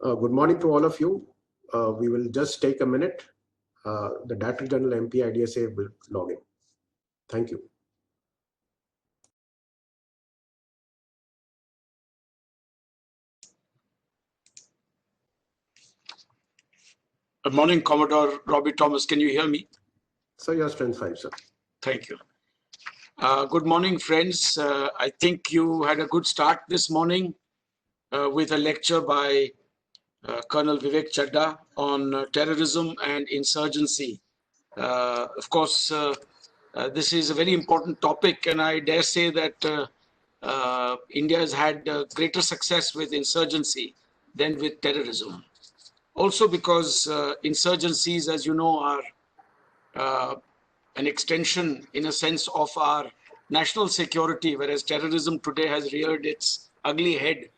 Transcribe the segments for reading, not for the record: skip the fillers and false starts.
Good morning to all of you. We will just take a minute. The Director General MP-IDSA will log in. Thank you. Good morning, Commodore Robbie Thomas. Can you hear me? Sir, your strength 5, sir. Thank you. Good morning, friends. I think you had a good start this morning with a lecture by Colonel Vivek Chadha on terrorism and insurgency. Of course, this is a very important topic, and I dare say that India has had greater success with insurgency than with terrorism. Also because insurgencies, as you know, are an extension, in a sense, of our national security, whereas terrorism today has reared its ugly head,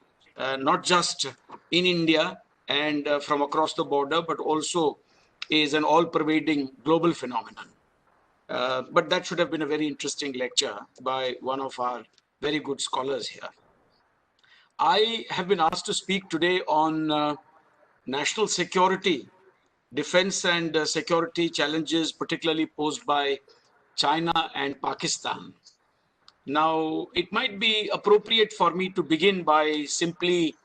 not just in India and from across the border, but also is an all-pervading global phenomenon. But that should have been a very interesting lecture by one of our very good scholars here. I have been asked to speak today on national security, defense and security challenges, particularly posed by China and Pakistan. Now, it might be appropriate for me to begin by simply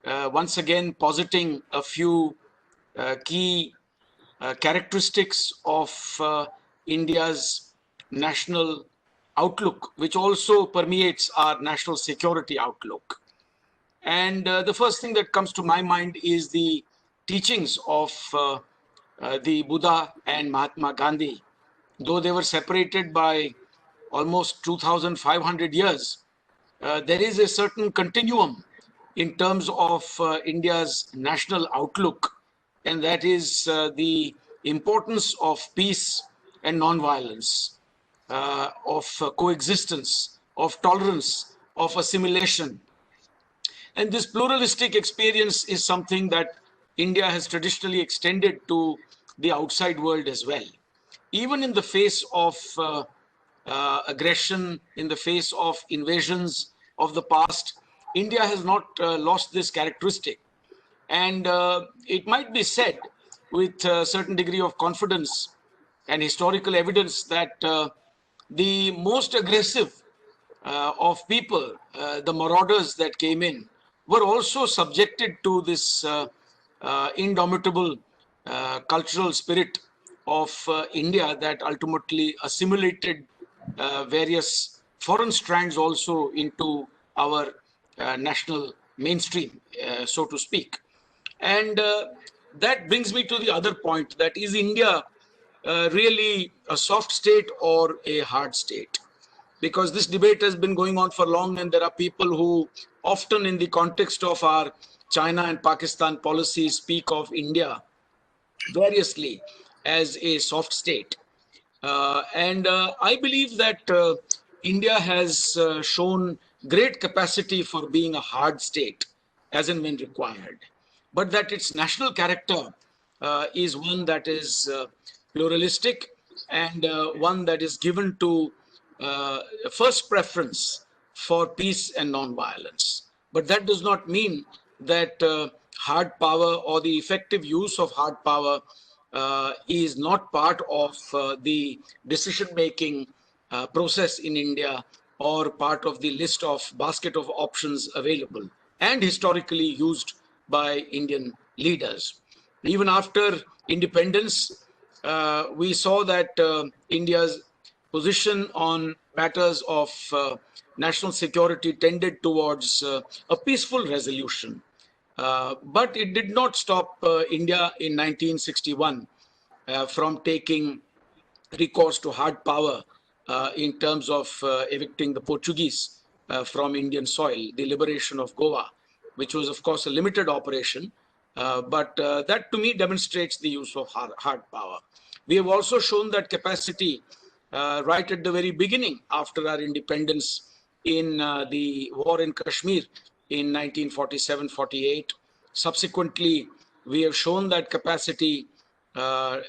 once again positing a few key characteristics of India's national outlook, which also permeates our national security outlook. And the first thing that comes to my mind is the teachings of the Buddha and Mahatma Gandhi. Though they were separated by almost 2,500 years, there is a certain continuum in terms of India's national outlook, and that is the importance of peace and non-violence, of coexistence, of tolerance, of assimilation. And this pluralistic experience is something that India has traditionally extended to the outside world as well. Even in the face of aggression, in the face of invasions of the past, India has not lost this characteristic. And it might be said with a certain degree of confidence and historical evidence that the most aggressive of people, the marauders that came in, were also subjected to this indomitable cultural spirit of India that ultimately assimilated various foreign strands also into our national mainstream, so to speak. And that brings me to the other point, that is India really a soft state or a hard state? Because this debate has been going on for long, and there are people who often in the context of our China and Pakistan policies speak of India variously as a soft state. And I believe that India has shown great capacity for being a hard state as and when required, but that its national character is one that is pluralistic and one that is given to first preference for peace and non-violence. But that does not mean that hard power or the effective use of hard power is not part of the decision-making process in India or part of the list of basket of options available and historically used by Indian leaders. Even after independence, we saw that India's position on matters of national security tended towards a peaceful resolution. But it did not stop India in 1961 from taking recourse to hard power in terms of evicting the Portuguese from Indian soil, the liberation of Goa, which was, of course, a limited operation. But that, to me, demonstrates the use of hard power. We have also shown that capacity right at the very beginning after our independence in the war in Kashmir in 1947-48. Subsequently, we have shown that capacity to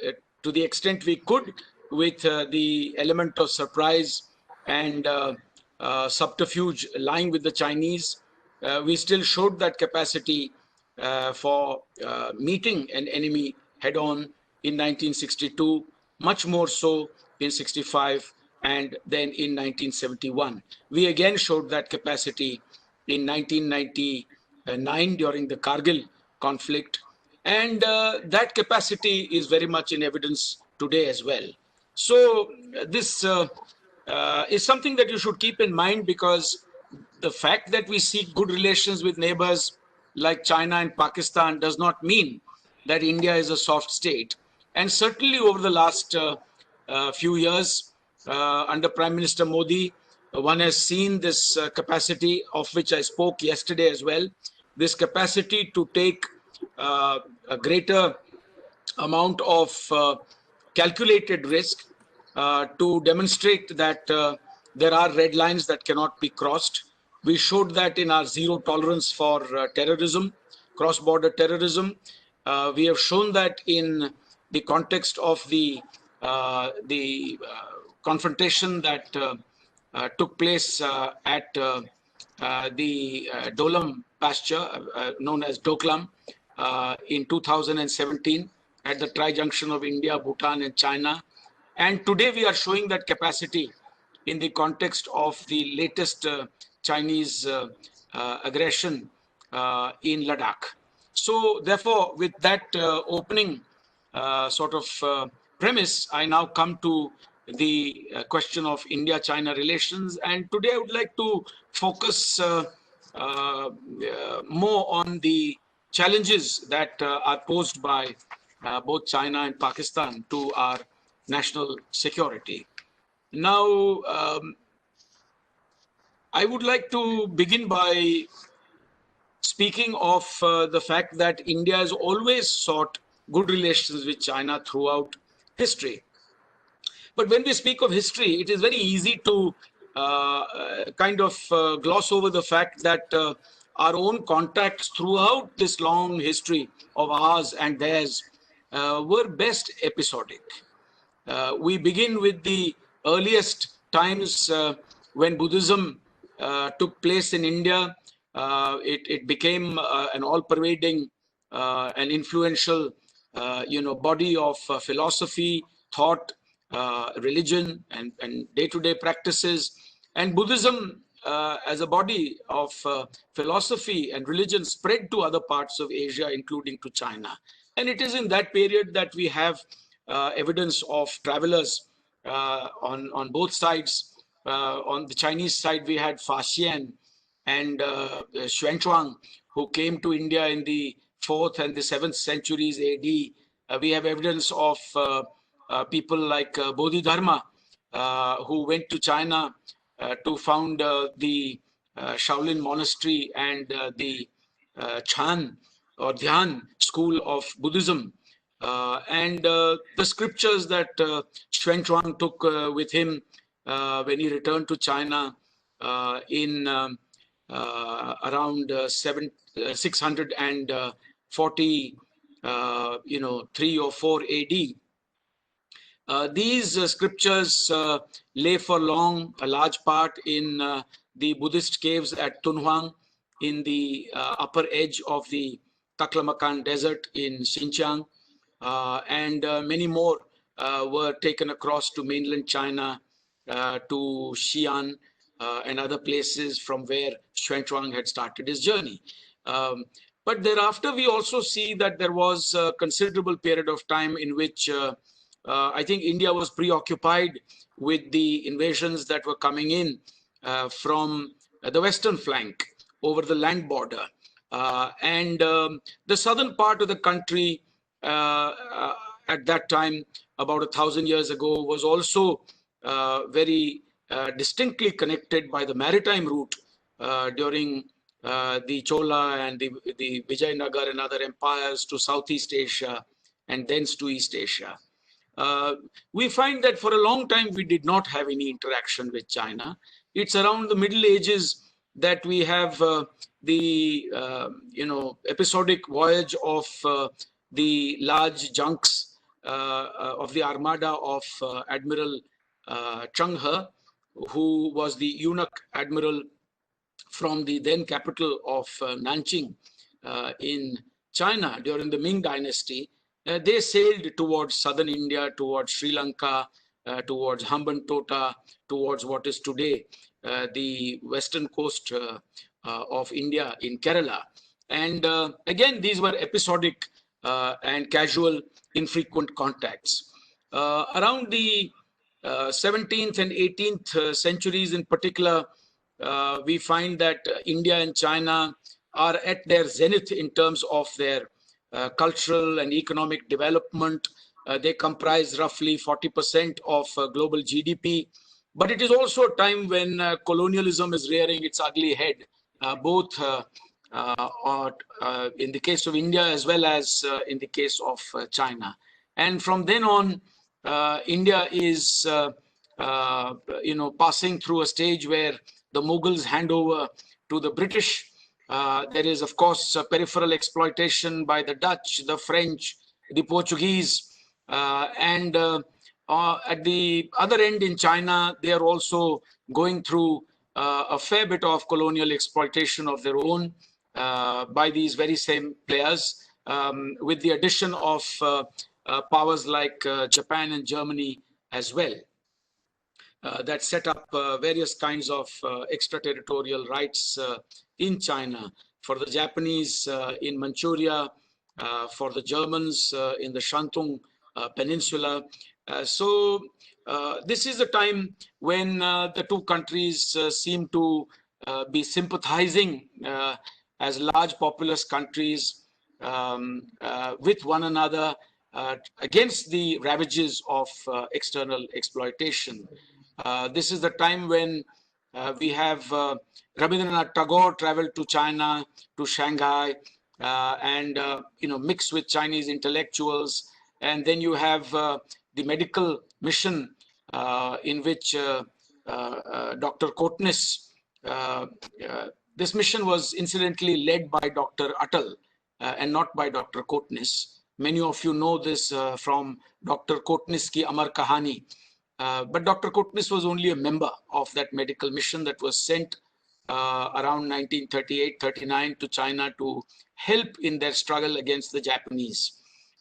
the extent we could with the element of surprise and subterfuge lying with the Chinese. We still showed that capacity for meeting an enemy head-on in 1962, much more so in 65, and then in 1971. We again showed that capacity in 1999 during the Kargil conflict, and that capacity is very much in evidence today as well. So this is something that you should keep in mind, because the fact that we seek good relations with neighbors like China and Pakistan does not mean that India is a soft state. And certainly over the last few years, under Prime Minister Modi, one has seen this capacity, of which I spoke yesterday as well, this capacity to take a greater amount of calculated risk to demonstrate that there are red lines that cannot be crossed. We showed that in our zero tolerance for terrorism, cross-border terrorism. We have shown that in the context of the confrontation that took place at the Dolam pasture, known as Doklam, in 2017 at the tri-junction of India, Bhutan, and China. And today we are showing that capacity in the context of the latest Chinese aggression in Ladakh. So therefore, with that opening sort of premise, I now come to the question of India-China relations. And today I would like to focus more on the challenges that are posed by both China and Pakistan to our national security. Now, I would like to begin by speaking of the fact that India has always sought good relations with China throughout history. But when we speak of history, it is very easy to kind of gloss over the fact that our own contacts throughout this long history of ours and theirs were best episodic. We begin with the earliest times when Buddhism took place in India. It became an all-pervading and influential, body of philosophy, thought, religion, and day-to-day practices. And Buddhism, as a body of philosophy and religion, spread to other parts of Asia, including to China. And it is in that period that we have evidence of travelers on both sides. On the Chinese side, we had Fa Xian and Xuanzang, who came to India in the 4th and the 7th centuries AD. We have evidence of people like Bodhidharma, who went to China to found the Shaolin monastery and the Chan or Dhyan school of Buddhism. And the scriptures that Xuanzang took with him when he returned to China in around 643 or 4 AD. These scriptures lay for long, a large part in the Buddhist caves at Tunhuang, in the upper edge of the Taklamakan Desert in Xinjiang, and many more were taken across to mainland China, to Xi'an, and other places from where Xuanzang had started his journey. But thereafter, we also see that there was a considerable period of time in which I think India was preoccupied with the invasions that were coming in from the western flank over the land border. And the southern part of the country at that time, about 1,000 years ago, was also very distinctly connected by the maritime route during the Chola and the Vijayanagar and other empires to Southeast Asia and thence to East Asia. We find that for a long time we did not have any interaction with China. It's around the Middle Ages that we have the episodic voyage of the large junks of the armada of Admiral Cheng He, who was the eunuch admiral from the then capital of Nanjing, in China during the Ming Dynasty, they sailed towards southern India, towards Sri Lanka, towards Hambantota, towards what is today the western coast of India in Kerala. And again, these were episodic and casual, infrequent contacts. Around the 17th and 18th centuries in particular, we find that India and China are at their zenith in terms of their cultural and economic development. They comprise roughly 40% of global GDP. But it is also a time when colonialism is rearing its ugly head, both in the case of India as well as in the case of China. And from then on, India is passing through a stage where the Mughals hand over to the British. There is, of course, peripheral exploitation by the Dutch, the French, the Portuguese, and at the other end in China, they are also going through a fair bit of colonial exploitation of their own by these very same players, with the addition of powers like Japan and Germany as well, that set up various kinds of extraterritorial rights in China. For the Japanese in Manchuria, for the Germans in the Shantung Peninsula. So this is a time when the two countries seem to be sympathizing as large populous countries with one another against the ravages of external exploitation. This is the time when we have Rabindranath Tagore traveled to China, to Shanghai, and mixed with Chinese intellectuals. And then you have the medical mission in which Dr. Kotnis, this mission was incidentally led by Dr. Atal and not by Dr. Kotnis. Many of you know this from Dr. Kotnis ki Amar Kahani. But Dr. Kotnis was only a member of that medical mission that was sent around 1938-39 to China to help in their struggle against the Japanese.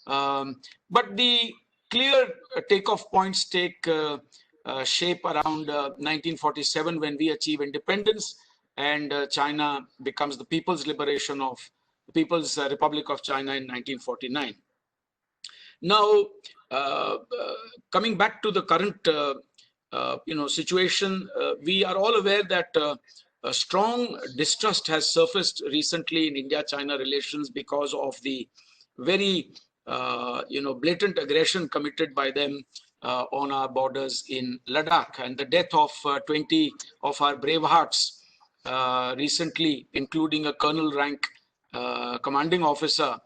But the clear takeoff points take shape around 1947 when we achieve independence and China becomes the People's Liberation of the People's Republic of China in 1949. Now, coming back to the current situation, we are all aware that a strong distrust has surfaced recently in India-China relations because of the very blatant aggression committed by them on our borders in Ladakh, and the death of 20 of our brave hearts recently, including a colonel rank commanding officer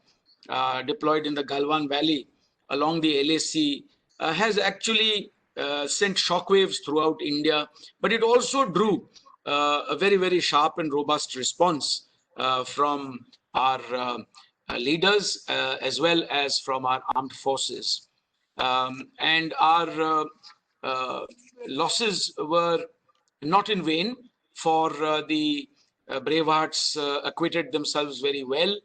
deployed in the Galwan Valley along the LAC, has actually sent shockwaves throughout India, but it also drew a very, very sharp and robust response from our leaders as well as from our armed forces. And our losses were not in vain, for the brave hearts acquitted themselves very well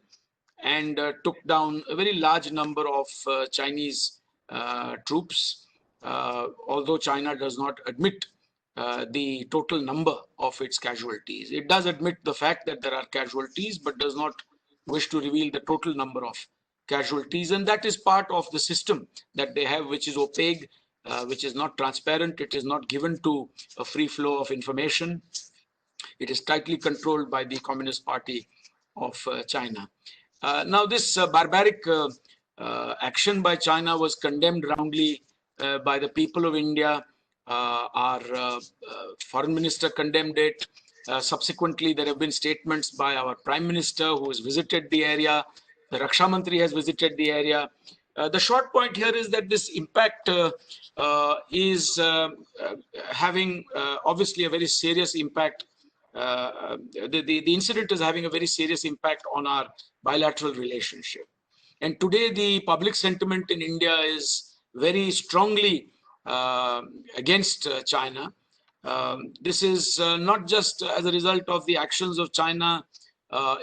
and took down a very large number of Chinese troops, although China does not admit the total number of its casualties. It does admit the fact that there are casualties, but does not wish to reveal the total number of casualties. And that is part of the system that they have, which is opaque, which is not transparent. It is not given to a free flow of information. It is tightly controlled by the Communist Party of China. Now, this barbaric action by China was condemned roundly by the people of India. Our foreign minister condemned it. Subsequently, there have been statements by our prime minister, who has visited the area. The Raksha Mantri has visited the area. The short point here is that this impact is having obviously a very serious impact. The incident is having a very serious impact on our bilateral relationship. And today, the public sentiment in India is very strongly against China. This is not just as a result of the actions of China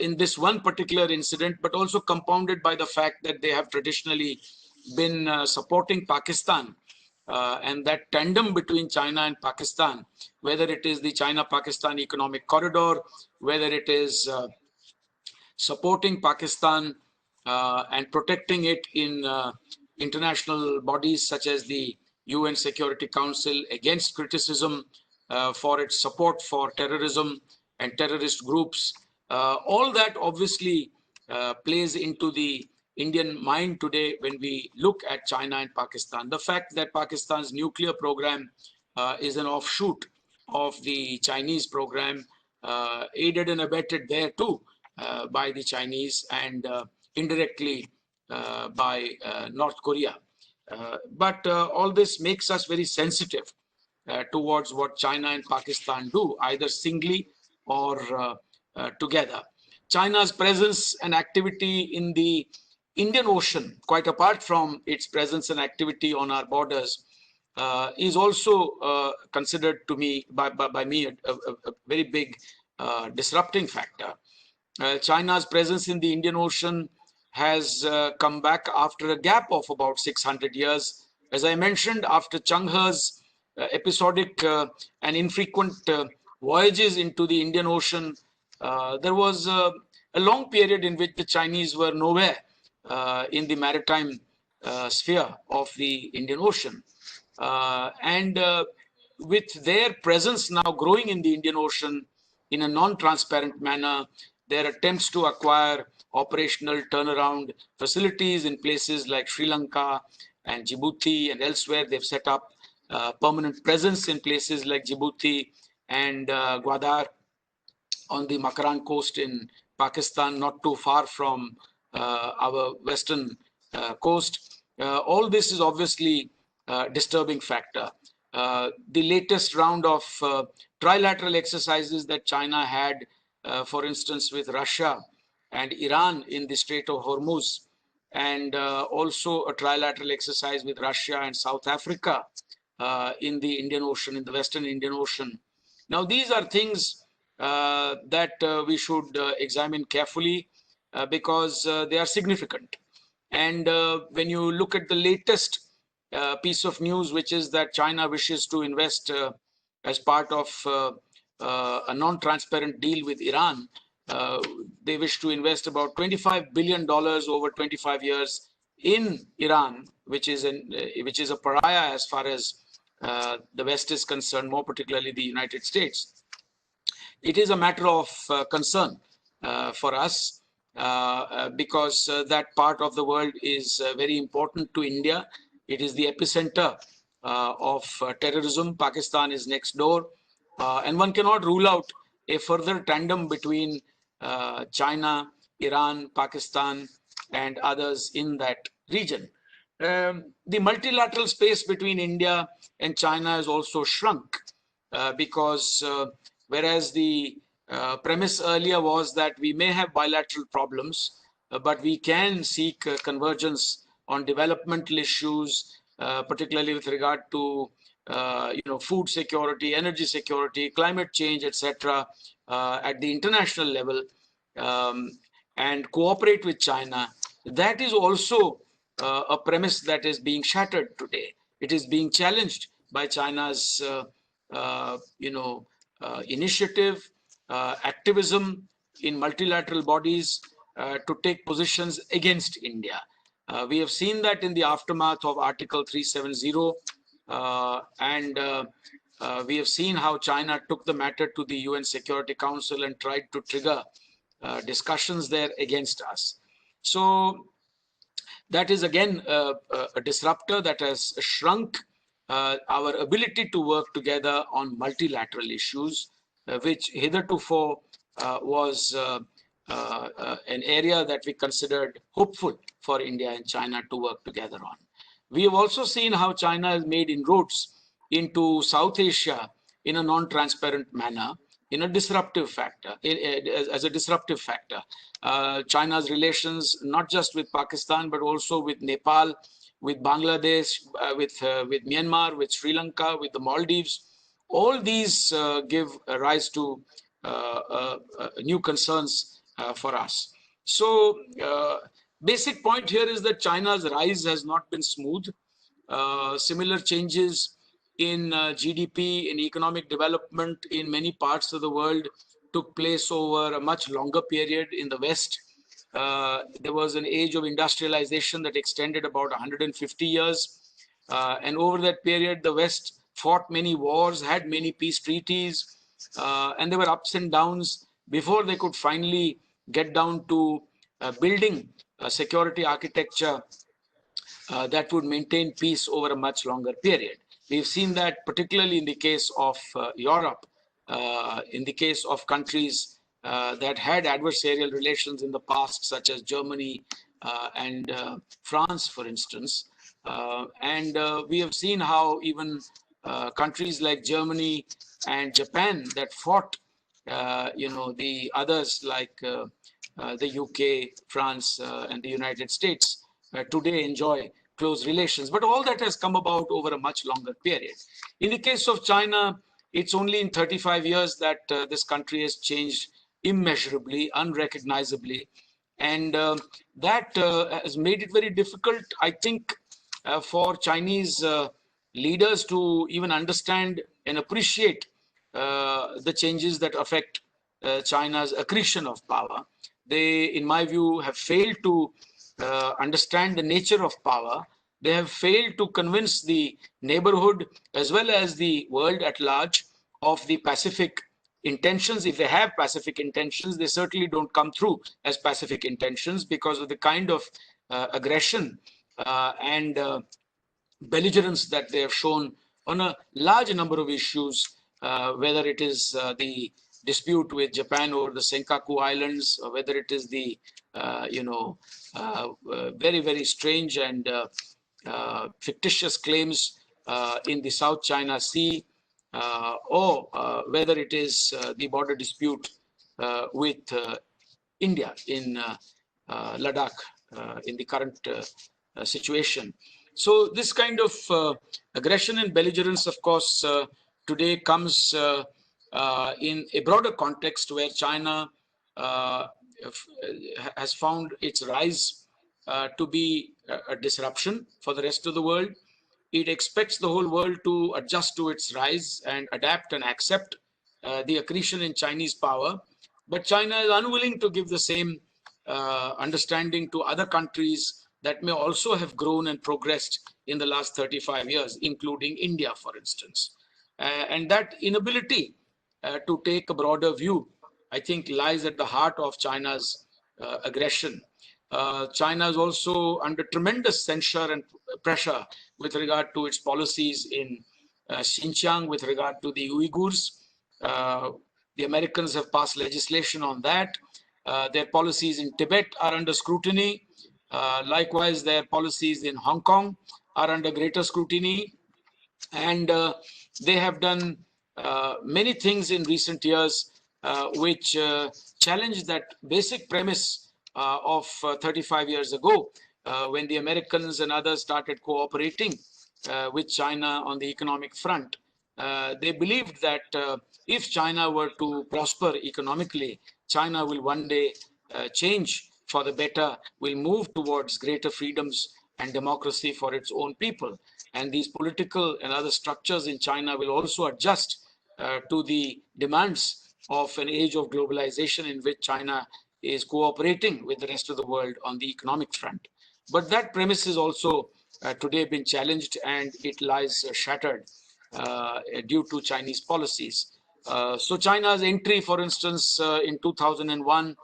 in this one particular incident, but also compounded by the fact that they have traditionally been supporting Pakistan. And that tandem between China and Pakistan, whether it is the China-Pakistan Economic Corridor, whether it is supporting Pakistan and protecting it in international bodies such as the UN Security Council against criticism for its support for terrorism and terrorist groups. All that obviously plays into the Indian mind today when we look at China and Pakistan. The fact that Pakistan's nuclear program is an offshoot of the Chinese program, aided and abetted there too by the Chinese and indirectly by North Korea. But all this makes us very sensitive towards what China and Pakistan do, either singly or together. China's presence and activity in the Indian Ocean, quite apart from its presence and activity on our borders, is also considered to me by me a very big disrupting factor. China's presence in the Indian Ocean has come back after a gap of about 600 years. As I mentioned, after Chang He's episodic and infrequent voyages into the Indian Ocean, there was a long period in which the Chinese were nowhere in the maritime sphere of the Indian Ocean. And with their presence now growing in the Indian Ocean in a non-transparent manner, their attempts to acquire operational turnaround facilities in places like Sri Lanka and Djibouti and elsewhere, they've set up permanent presence in places like Djibouti and Gwadar on the Makaran coast in Pakistan, not too far from our western coast. All this is obviously a disturbing factor. The latest round of trilateral exercises that China had, for instance, with Russia and Iran in the Strait of Hormuz, and also a trilateral exercise with Russia and South Africa in the Indian Ocean, in the Western Indian Ocean. Now, these are things that we should examine carefully because they are significant. And when you look at the latest piece of news, which is that China wishes to invest as part of a non-transparent deal with Iran, they wish to invest about $25 billion over 25 years in Iran, which is a pariah as far as the West is concerned, more particularly the United States. It is a matter of concern for us because that part of the world is very important to India. It is the epicenter of terrorism. Pakistan is next door. And one cannot rule out a further tandem between China, Iran, Pakistan, and others in that region. The multilateral space between India and China has also shrunk because whereas the premise earlier was that we may have bilateral problems, but we can seek convergence on developmental issues, particularly with regard to food security, energy security, climate change, etc., at the international level, and cooperate with China. That is also a premise that is being shattered today. It is being challenged by China's, initiative, activism in multilateral bodies to take positions against India. We have seen that in the aftermath of Article 370, and we have seen how China took the matter to the UN Security Council and tried to trigger discussions there against us. So that is again a disruptor that has shrunk our ability to work together on multilateral issues, which hitherto was an area that we considered hopeful for India and China to work together on. We have also seen how China has made inroads into South Asia in a non-transparent manner, in a disruptive factor, as a disruptive factor. China's relations, not just with Pakistan, but also with Nepal, with Bangladesh, with Myanmar, with Sri Lanka, with the Maldives, all these give rise to new concerns for us. So basic point here is that China's rise has not been smooth. Similar changes in GDP, in economic development in many parts of the world took place over a much longer period in the West. There was an age of industrialization that extended about 150 years. And over that period, the West fought many wars, had many peace treaties, and there were ups and downs before they could finally get down to building a security architecture that would maintain peace over a much longer period. We've seen that particularly in the case of Europe, in the case of countries that had adversarial relations in the past, such as Germany and France, for instance. And we have seen how even countries like Germany and Japan that fought, the others like the UK, France, and the United States today enjoy close relations. But all that has come about over a much longer period. In the case of China, it's only in 35 years that this country has changed immeasurably, unrecognizably. And that has made it very difficult, I think, for Chinese leaders to even understand and appreciate the changes that affect China's accretion of power. They, in my view, have failed to understand the nature of power. They have failed to convince the neighborhood as well as the world at large of the pacific intentions. If they have pacific intentions, they certainly don't come through as pacific intentions because of the kind of aggression and belligerence that they have shown on a large number of issues, whether it is the dispute with Japan over the Senkaku Islands, or whether it is the very, very strange and fictitious claims in the South China Sea, or whether it is the border dispute with India in Ladakh in the current situation. So this kind of aggression and belligerence, of course, today comes in a broader context where China has found its rise to be a disruption for the rest of the world. It expects the whole world to adjust to its rise and adapt and accept the accretion in Chinese power. But China is unwilling to give the same understanding to other countries that may also have grown and progressed in the last 35 years, including India, for instance. And that inability to take a broader view, I think, lies at the heart of China's aggression. China is also under tremendous censure and pressure with regard to its policies in Xinjiang, with regard to the Uyghurs. The Americans have passed legislation on that. Their policies in Tibet are under scrutiny. Likewise, their policies in Hong Kong are under greater scrutiny. And they have done many things in recent years which challenge that basic premise of 35 years ago, when the Americans and others started cooperating with China on the economic front. They believed that if China were to prosper economically, China will one day change for the better, will move towards greater freedoms and democracy for its own people. And these political and other structures in China will also adjust to the demands of an age of globalization in which China is cooperating with the rest of the world on the economic front. But that premise is also today been challenged, and it lies shattered due to Chinese policies. So China's entry, for instance, in 2001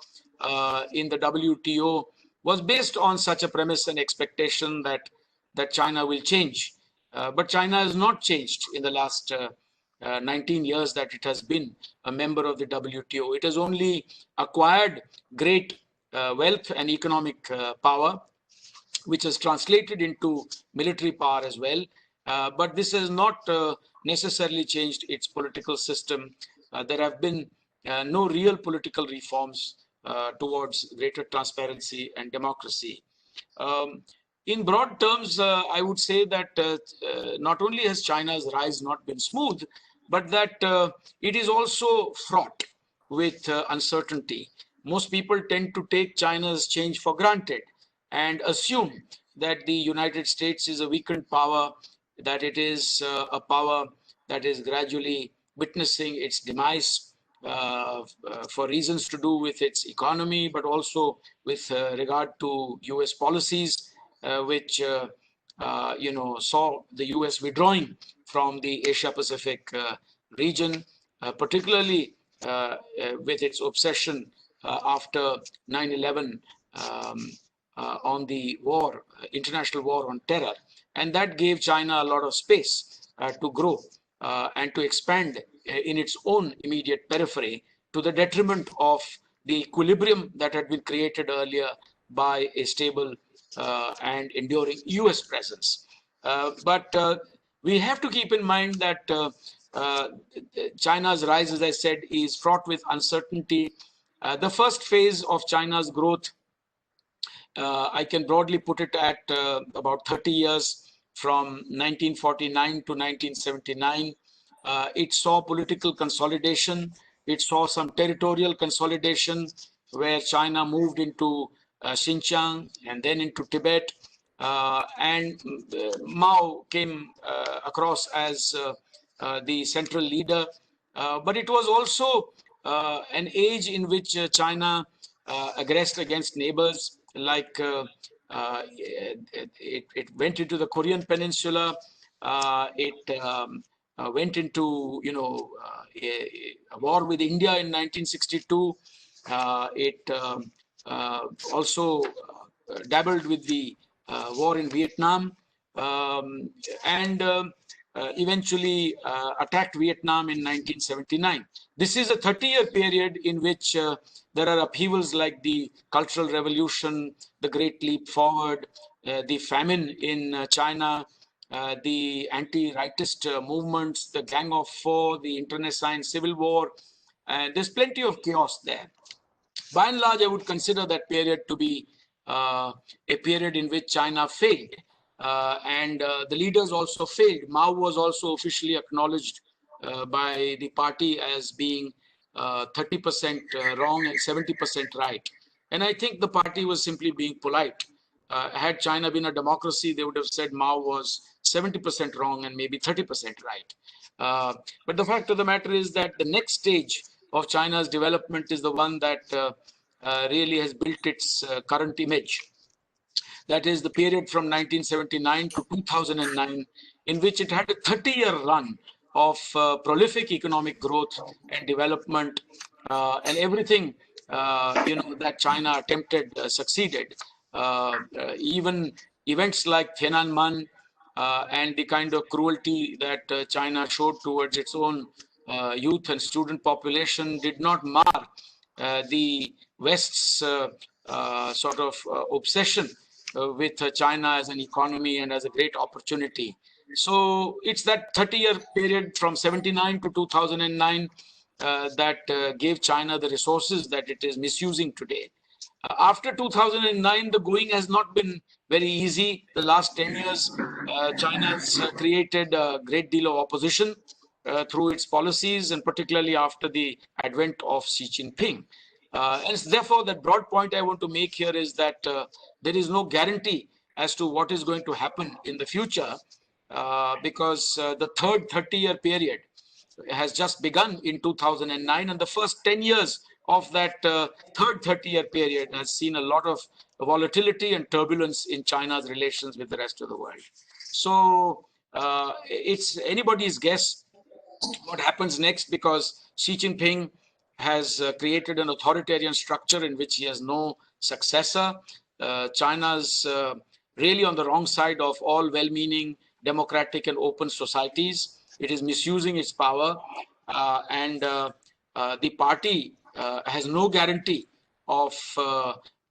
in the WTO was based on such a premise and expectation that China will change. But China has not changed in the last 19 years that it has been a member of the WTO. It has only acquired great wealth and economic power, which has translated into military power as well. But this has not necessarily changed its political system. There have been no real political reforms towards greater transparency and democracy. In broad terms, I would say that not only has China's rise not been smooth, but that it is also fraught with uncertainty. most people tend to take China's change for granted and assume that the United States is a weakened power, that it is a power that is gradually witnessing its demise for reasons to do with its economy, but also with regard to US policies, which saw the US withdrawing from the Asia Pacific region, particularly with its obsession after 9/11 on the war, international war on terror. And that gave China a lot of space to grow and to expand in its own immediate periphery, to the detriment of the equilibrium that had been created earlier by a stable and enduring US presence. But we have to keep in mind that China's rise, as I said, is fraught with uncertainty. The first phase of China's growth, I can broadly put it at about 30 years, from 1949 to 1979. It saw political consolidation. It saw some territorial consolidation, where China moved into Xinjiang and then into Tibet. And Mao came across as the central leader. But it was also an age in which China aggressed against neighbors, like it went into the Korean Peninsula. It went into a war with India in 1962. It also dabbled with the war in Vietnam, and eventually attacked Vietnam in 1979. This is a 30-year period in which there are upheavals like the Cultural Revolution, the Great Leap Forward, the famine in China, the anti-rightist movements, the Gang of Four, the internecine civil war. There's plenty of chaos there. By and large, I would consider that period to be a period in which China failed. And the leaders also failed. Mao was also officially acknowledged by the party as being 30% wrong and 70% right. And I think the party was simply being polite. Had China been a democracy, they would have said Mao was 70% wrong and maybe 30% right. But the fact of the matter is that the next stage of China's development is the one that really has built its current image. That is the period from 1979 to 2009, in which it had a 30-year run of prolific economic growth and development, and everything that China attempted succeeded. Even events like Tiananmen and the kind of cruelty that China showed towards its own youth and student population did not mar the West's sort of obsession with China as an economy and as a great opportunity. So it's that 30-year period from 79 to 2009 that gave China the resources that it is misusing today. After 2009, the going has not been very easy. The last 10 years, China has created a great deal of opposition through its policies, and particularly after the advent of Xi Jinping. And therefore, the broad point I want to make here is that there is no guarantee as to what is going to happen in the future, because the third 30-year period has just begun in 2009, and the first 10 years of that third 30-year period has seen a lot of volatility and turbulence in China's relations with the rest of the world. So it's anybody's guess what happens next, because Xi Jinping has created an authoritarian structure in which he has no successor. China's really on the wrong side of all well-meaning democratic and open societies. It is misusing its power, and the party has no guarantee of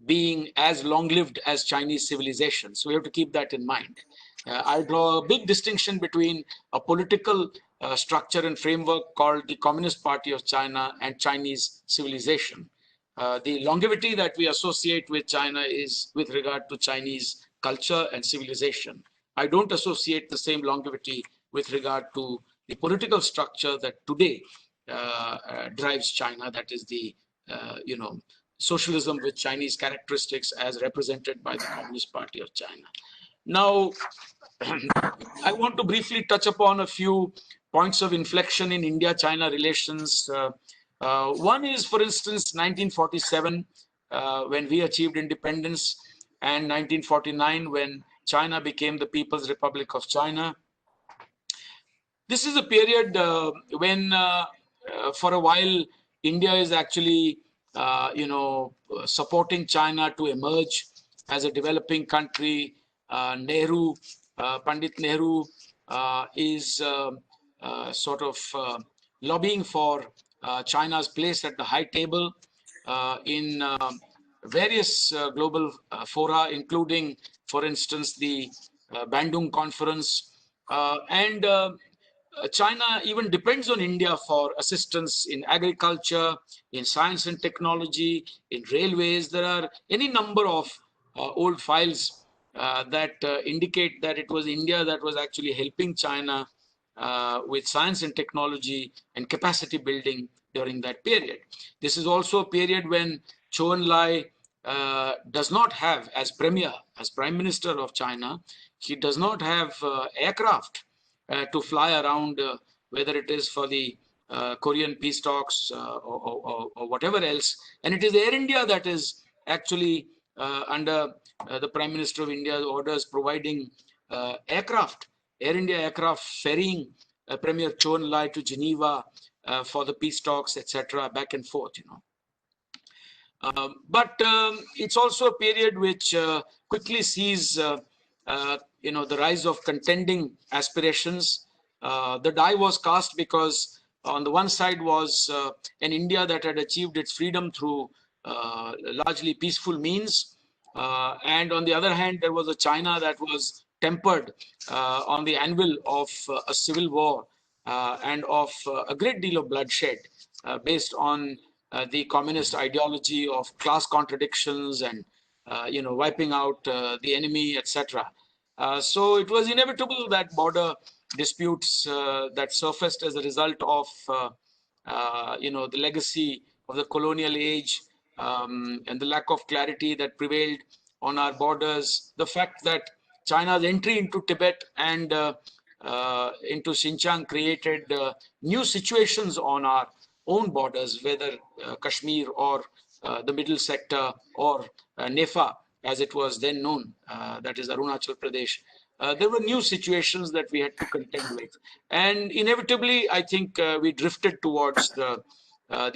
being as long-lived as Chinese civilization. So we have to keep that in mind. I draw a big distinction between a political structure and framework called the Communist Party of China and Chinese civilization. The longevity that we associate with China is with regard to Chinese culture and civilization. I don't associate the same longevity with regard to the political structure that today drives China, that is the socialism with Chinese characteristics as represented by the Communist Party of China. Now, I want to briefly touch upon a few points of inflection in India-China relations. One is, for instance, 1947, when we achieved independence, and 1949, when China became the People's Republic of China. This is a period when, for a while, India is actually, supporting China to emerge as a developing country. Pandit Nehru is sort of lobbying for China's place at the high table in various global fora, including, for instance, the Bandung Conference. China even depends on India for assistance in agriculture, in science and technology, in railways. There are any number of old files that indicate that it was India that was actually helping China with science and technology and capacity building during that period. This is also a period when Zhou Enlai does not have, as Premier, as Prime Minister of China, he does not have aircraft to fly around, whether it is for the Korean peace talks or whatever else. And it is Air India that is actually under the Prime Minister of India's orders providing aircraft, Air India aircraft ferrying Premier Zhou Enlai to Geneva for the peace talks, etc., back and forth, But it's also a period which quickly sees, the rise of contending aspirations. The die was cast because on the one side was an India that had achieved its freedom through largely peaceful means. And on the other hand, there was a China that was tempered on the anvil of a civil war and of a great deal of bloodshed based on the communist ideology of class contradictions and, wiping out the enemy, etc. So it was inevitable that border disputes that surfaced as a result of, the legacy of the colonial age and the lack of clarity that prevailed on our borders, the fact that China's entry into Tibet and into Xinjiang created new situations on our own borders, whether Kashmir or the middle sector or Nefa, as it was then known, that is Arunachal Pradesh. There were new situations that we had to contend with. And inevitably, I think we drifted towards the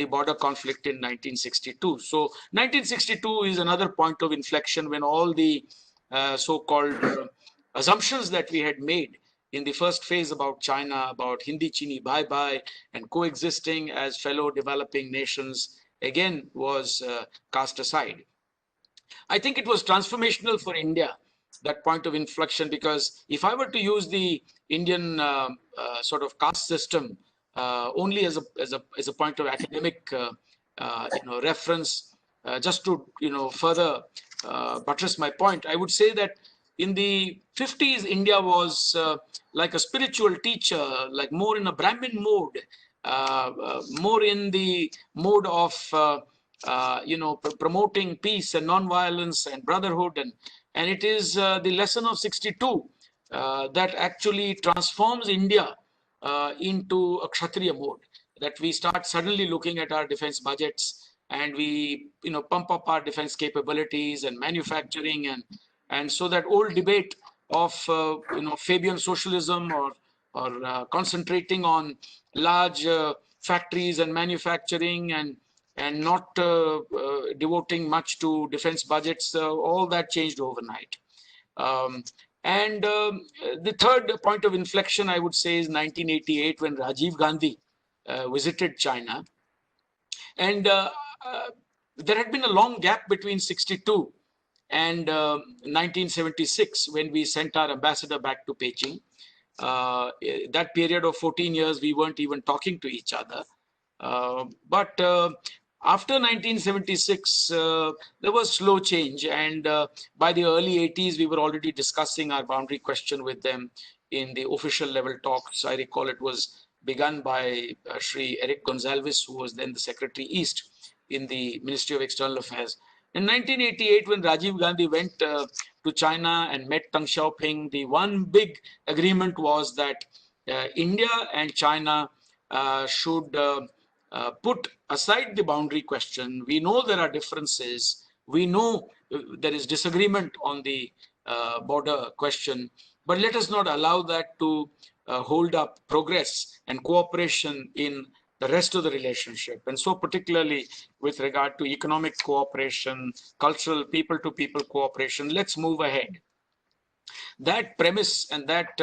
border conflict in 1962. So 1962 is another point of inflection when all the so-called assumptions that we had made in the first phase about China, about Hindi Chini bye-bye and coexisting as fellow developing nations, again was cast aside. I think it was transformational for India, that point of inflection, because if I were to use the Indian sort of caste system only as a point of academic reference, just to further buttress my point, I would say that in the 50s, India was like a spiritual teacher, like more in a Brahmin mode, more in the mode of promoting peace and non-violence and brotherhood, and it is the lesson of 62 that actually transforms India into a Kshatriya mode. That we start suddenly looking at our defense budgets and we pump up our defense capabilities and manufacturing, and so that old debate of Fabian socialism or concentrating on large factories and manufacturing and not devoting much to defense budgets, all that changed overnight. The third point of inflection, I would say, is 1988 when Rajiv Gandhi visited China. And there had been a long gap between 62 and 1976 when we sent our ambassador back to Beijing. That period of 14 years, we weren't even talking to each other. But after 1976, there was slow change. And by the early 80s, we were already discussing our boundary question with them in the official level talks. I recall it was begun by Sri Eric Gonzalez, who was then the Secretary East. in the Ministry of External Affairs. In 1988, when Rajiv Gandhi went to China and met Deng Xiaoping, the one big agreement was that India and China should put aside the boundary question. We know there are differences. We know there is disagreement on the border question, but let us not allow that to hold up progress and cooperation in the rest of the relationship. And so particularly with regard to economic cooperation, cultural, people-to-people cooperation, let's move ahead. That premise and that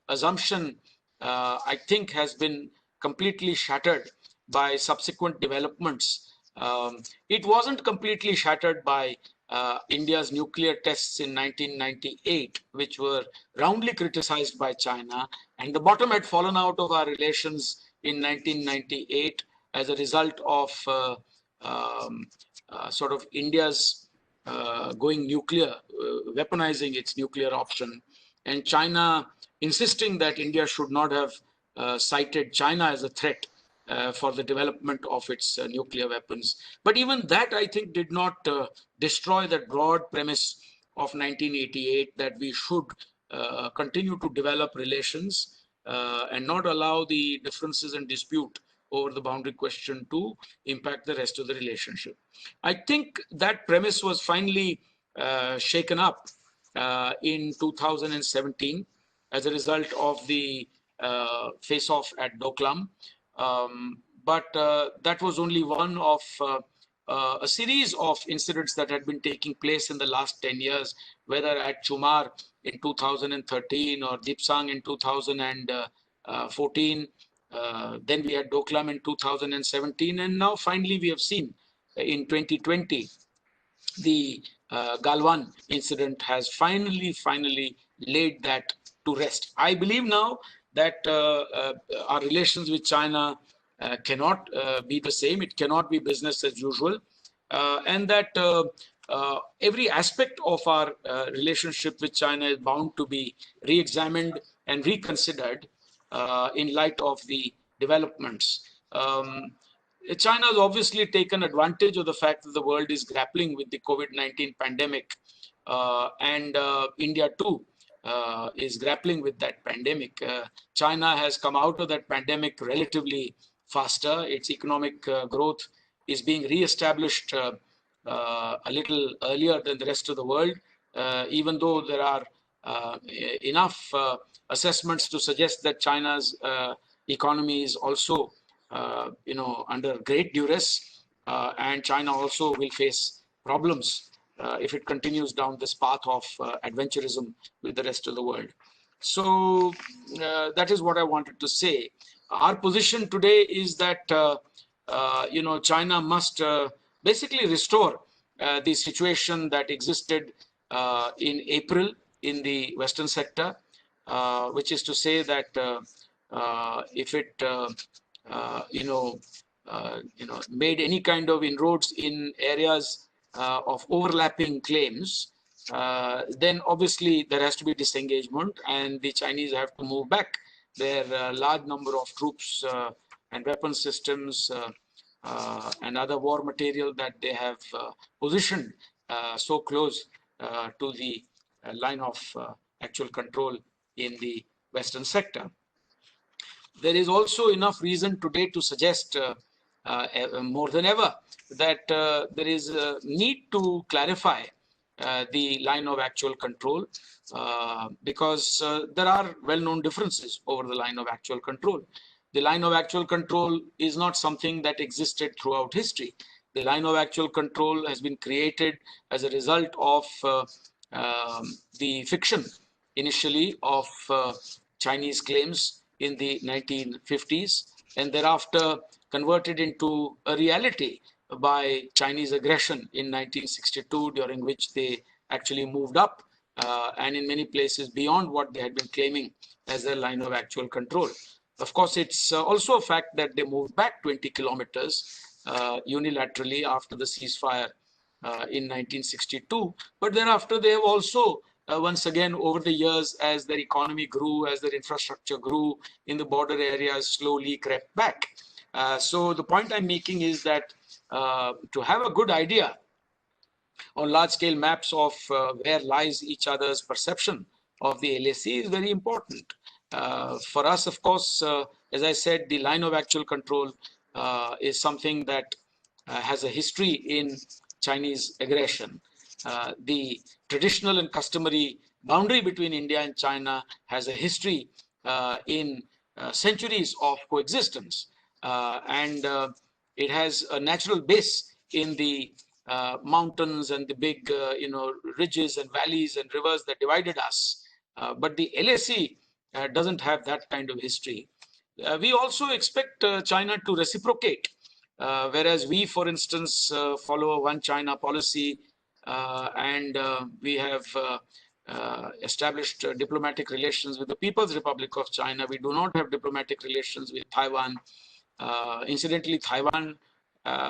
assumption, I think, has been completely shattered by subsequent developments. It wasn't completely shattered by India's nuclear tests in 1998, which were roundly criticized by China, and the bottom had fallen out of our relations in 1998 as a result of sort of India's going nuclear, weaponizing its nuclear option, and China insisting that India should not have cited China as a threat for the development of its nuclear weapons. But even that, I think, did not destroy that broad premise of 1988 that we should continue to develop relations and not allow the differences and dispute over the boundary question to impact the rest of the relationship. I think that premise was finally shaken up in 2017 as a result of the face-off at Doklam. But that was only one of a series of incidents that had been taking place in the last 10 years, whether at Chumar in 2013 or Dipsang in 2014. Then we had Doklam in 2017, and now finally we have seen in 2020 the Galwan incident has finally laid that to rest. I believe now that our relations with China cannot be the same. It cannot be business as usual, and that every aspect of our relationship with China is bound to be re-examined and reconsidered in light of the developments. China has obviously taken advantage of the fact that the world is grappling with the COVID-19 pandemic, and India too is grappling with that pandemic. China has come out of that pandemic relatively faster. Its economic growth is being re-established a little earlier than the rest of the world, even though there are enough assessments to suggest that China's economy is also under great duress, and China also will face problems if it continues down this path of adventurism with the rest of the world. So that is what I wanted to say. Our position today is that China must basically restore the situation that existed in April in the Western sector, which is to say that if it made any kind of inroads in areas of overlapping claims, then obviously there has to be disengagement, and the Chinese have to move back their large number of troops and weapon systems and other war material that they have positioned so close to the line of actual control in the Western sector. There is also enough reason today to suggest more than ever that there is a need to clarify the line of actual control because there are well-known differences over the line of actual control. The line of actual control is not something that existed throughout history. The line of actual control has been created as a result of the fiction initially of Chinese claims in the 1950s, and thereafter converted into a reality by Chinese aggression in 1962, during which they actually moved up and in many places beyond what they had been claiming as their line of actual control. Of course, it's also a fact that they moved back 20 kilometers unilaterally after the ceasefire in 1962, but thereafter they have also once again, over the years, as their economy grew, as their infrastructure grew in the border areas, slowly crept back. So the point I'm making is that to have a good idea on large-scale maps of where lies each other's perception of the LAC is very important. For us, of course, as I said, the line of actual control is something that has a history in Chinese aggression. The traditional and customary boundary between India and China has a history in centuries of coexistence, and it has a natural base in the mountains and the big, ridges and valleys and rivers that divided us. But the LAC doesn't have that kind of history. We also expect China to reciprocate, whereas we, for instance, follow a one China policy, and we have established diplomatic relations with the People's Republic of China. We do not have diplomatic relations with Taiwan. Incidentally, Taiwan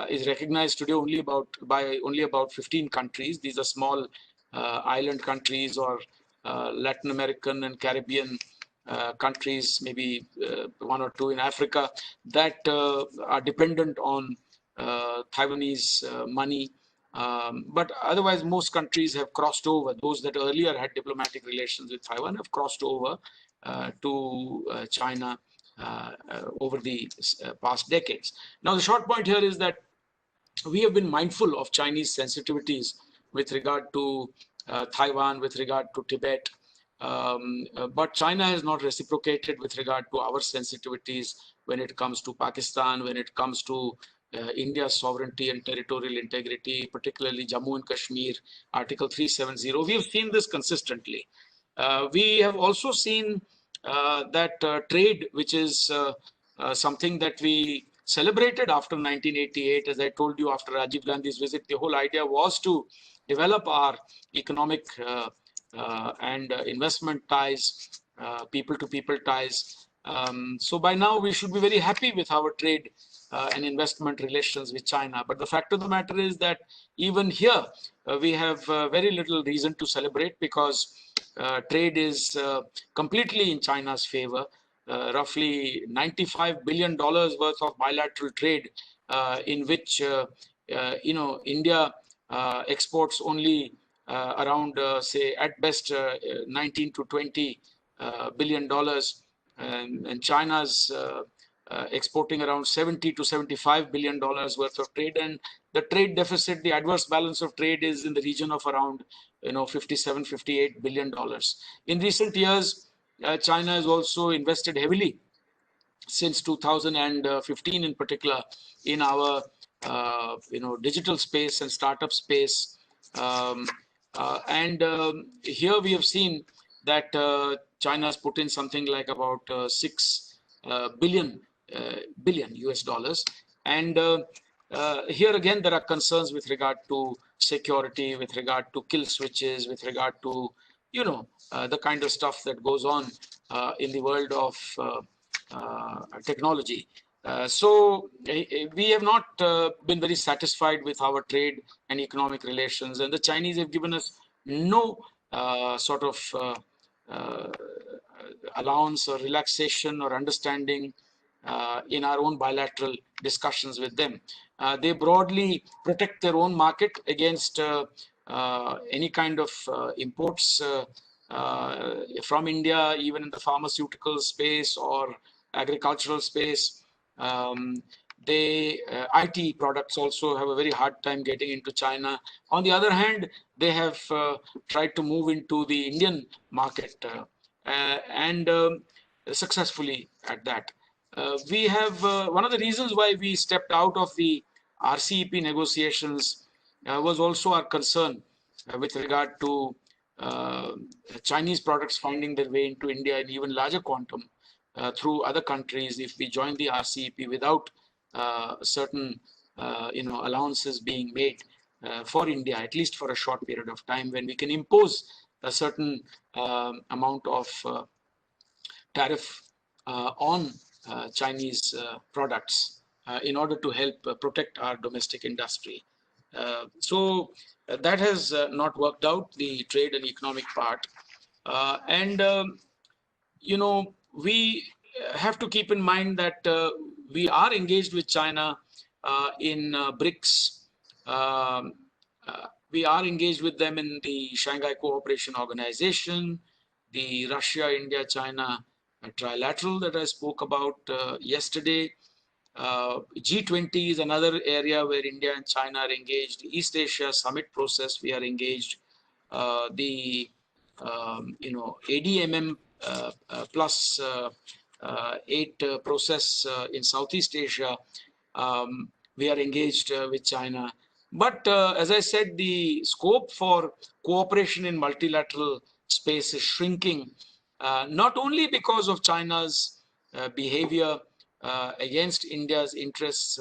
is recognized today by only about 15 countries. These are small island countries or Latin American and Caribbean countries, maybe one or two in Africa, that are dependent on Taiwanese money. But otherwise, most countries have crossed over. Those that earlier had diplomatic relations with Taiwan have crossed over to China over the past decades. Now, the short point here is that we have been mindful of Chinese sensitivities with regard to Taiwan, with regard to Tibet, but China has not reciprocated with regard to our sensitivities when it comes to Pakistan, when it comes to India's sovereignty and territorial integrity, particularly Jammu and Kashmir, Article 370. We have seen this consistently. We have also seen that trade, which is something that we celebrated after 1988, as I told you, after Rajiv Gandhi's visit, the whole idea was to develop our economic and investment ties, people-to-people ties. So by now, we should be very happy with our trade and investment relations with China. But the fact of the matter is that even here, we have very little reason to celebrate, because trade is completely in China's favor. Roughly $95 billion worth of bilateral trade, in which India exports only around, say, at best 19 to 20 billion dollars, and China's exporting around 70 to 75 billion dollars worth of trade, and the trade deficit, the adverse balance of trade, is in the region of around 57, 58 billion dollars. In recent years, China has also invested heavily, since 2015 in particular, in our digital space and startup space. Here we have seen that China has put in something like about 6 billion US dollars. And here again, there are concerns with regard to security, with regard to kill switches, with regard to, the kind of stuff that goes on in the world of technology. So we have not been very satisfied with our trade and economic relations, and the Chinese have given us no sort of allowance or relaxation or understanding in our own bilateral discussions with them. They broadly protect their own market against any kind of imports from India, even in the pharmaceutical space or agricultural space. IT products also have a very hard time getting into China. On the other hand, they have tried to move into the Indian market and successfully at that. We have one of the reasons why we stepped out of the RCEP negotiations was also our concern with regard to Chinese products finding their way into India in even larger quantum through other countries if we join the RCEP without certain allowances being made for India, at least for a short period of time, when we can impose a certain amount of tariff on Chinese products in order to help protect our domestic industry. So that has not worked out, the trade and economic part. We have to keep in mind that we are engaged with China in BRICS. We are engaged with them in the Shanghai Cooperation Organization, the Russia, India, China trilateral that I spoke about yesterday. G20 is another area where India and China are engaged. East Asia Summit process, we are engaged. The ADMM plus 8 process in Southeast Asia, we are engaged with China. But as I said, the scope for cooperation in multilateral space is shrinking, not only because of China's behavior against India's interests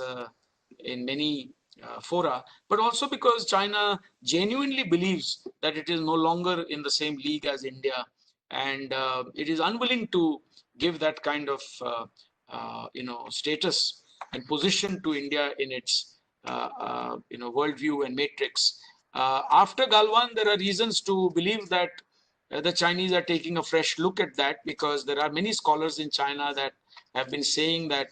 in many fora, but also because China genuinely believes that it is no longer in the same league as India, and it is unwilling to give that kind of status and position to India in its worldview and matrix. After Galwan, there are reasons to believe that the Chinese are taking a fresh look at that, because there are many scholars in China that have been saying that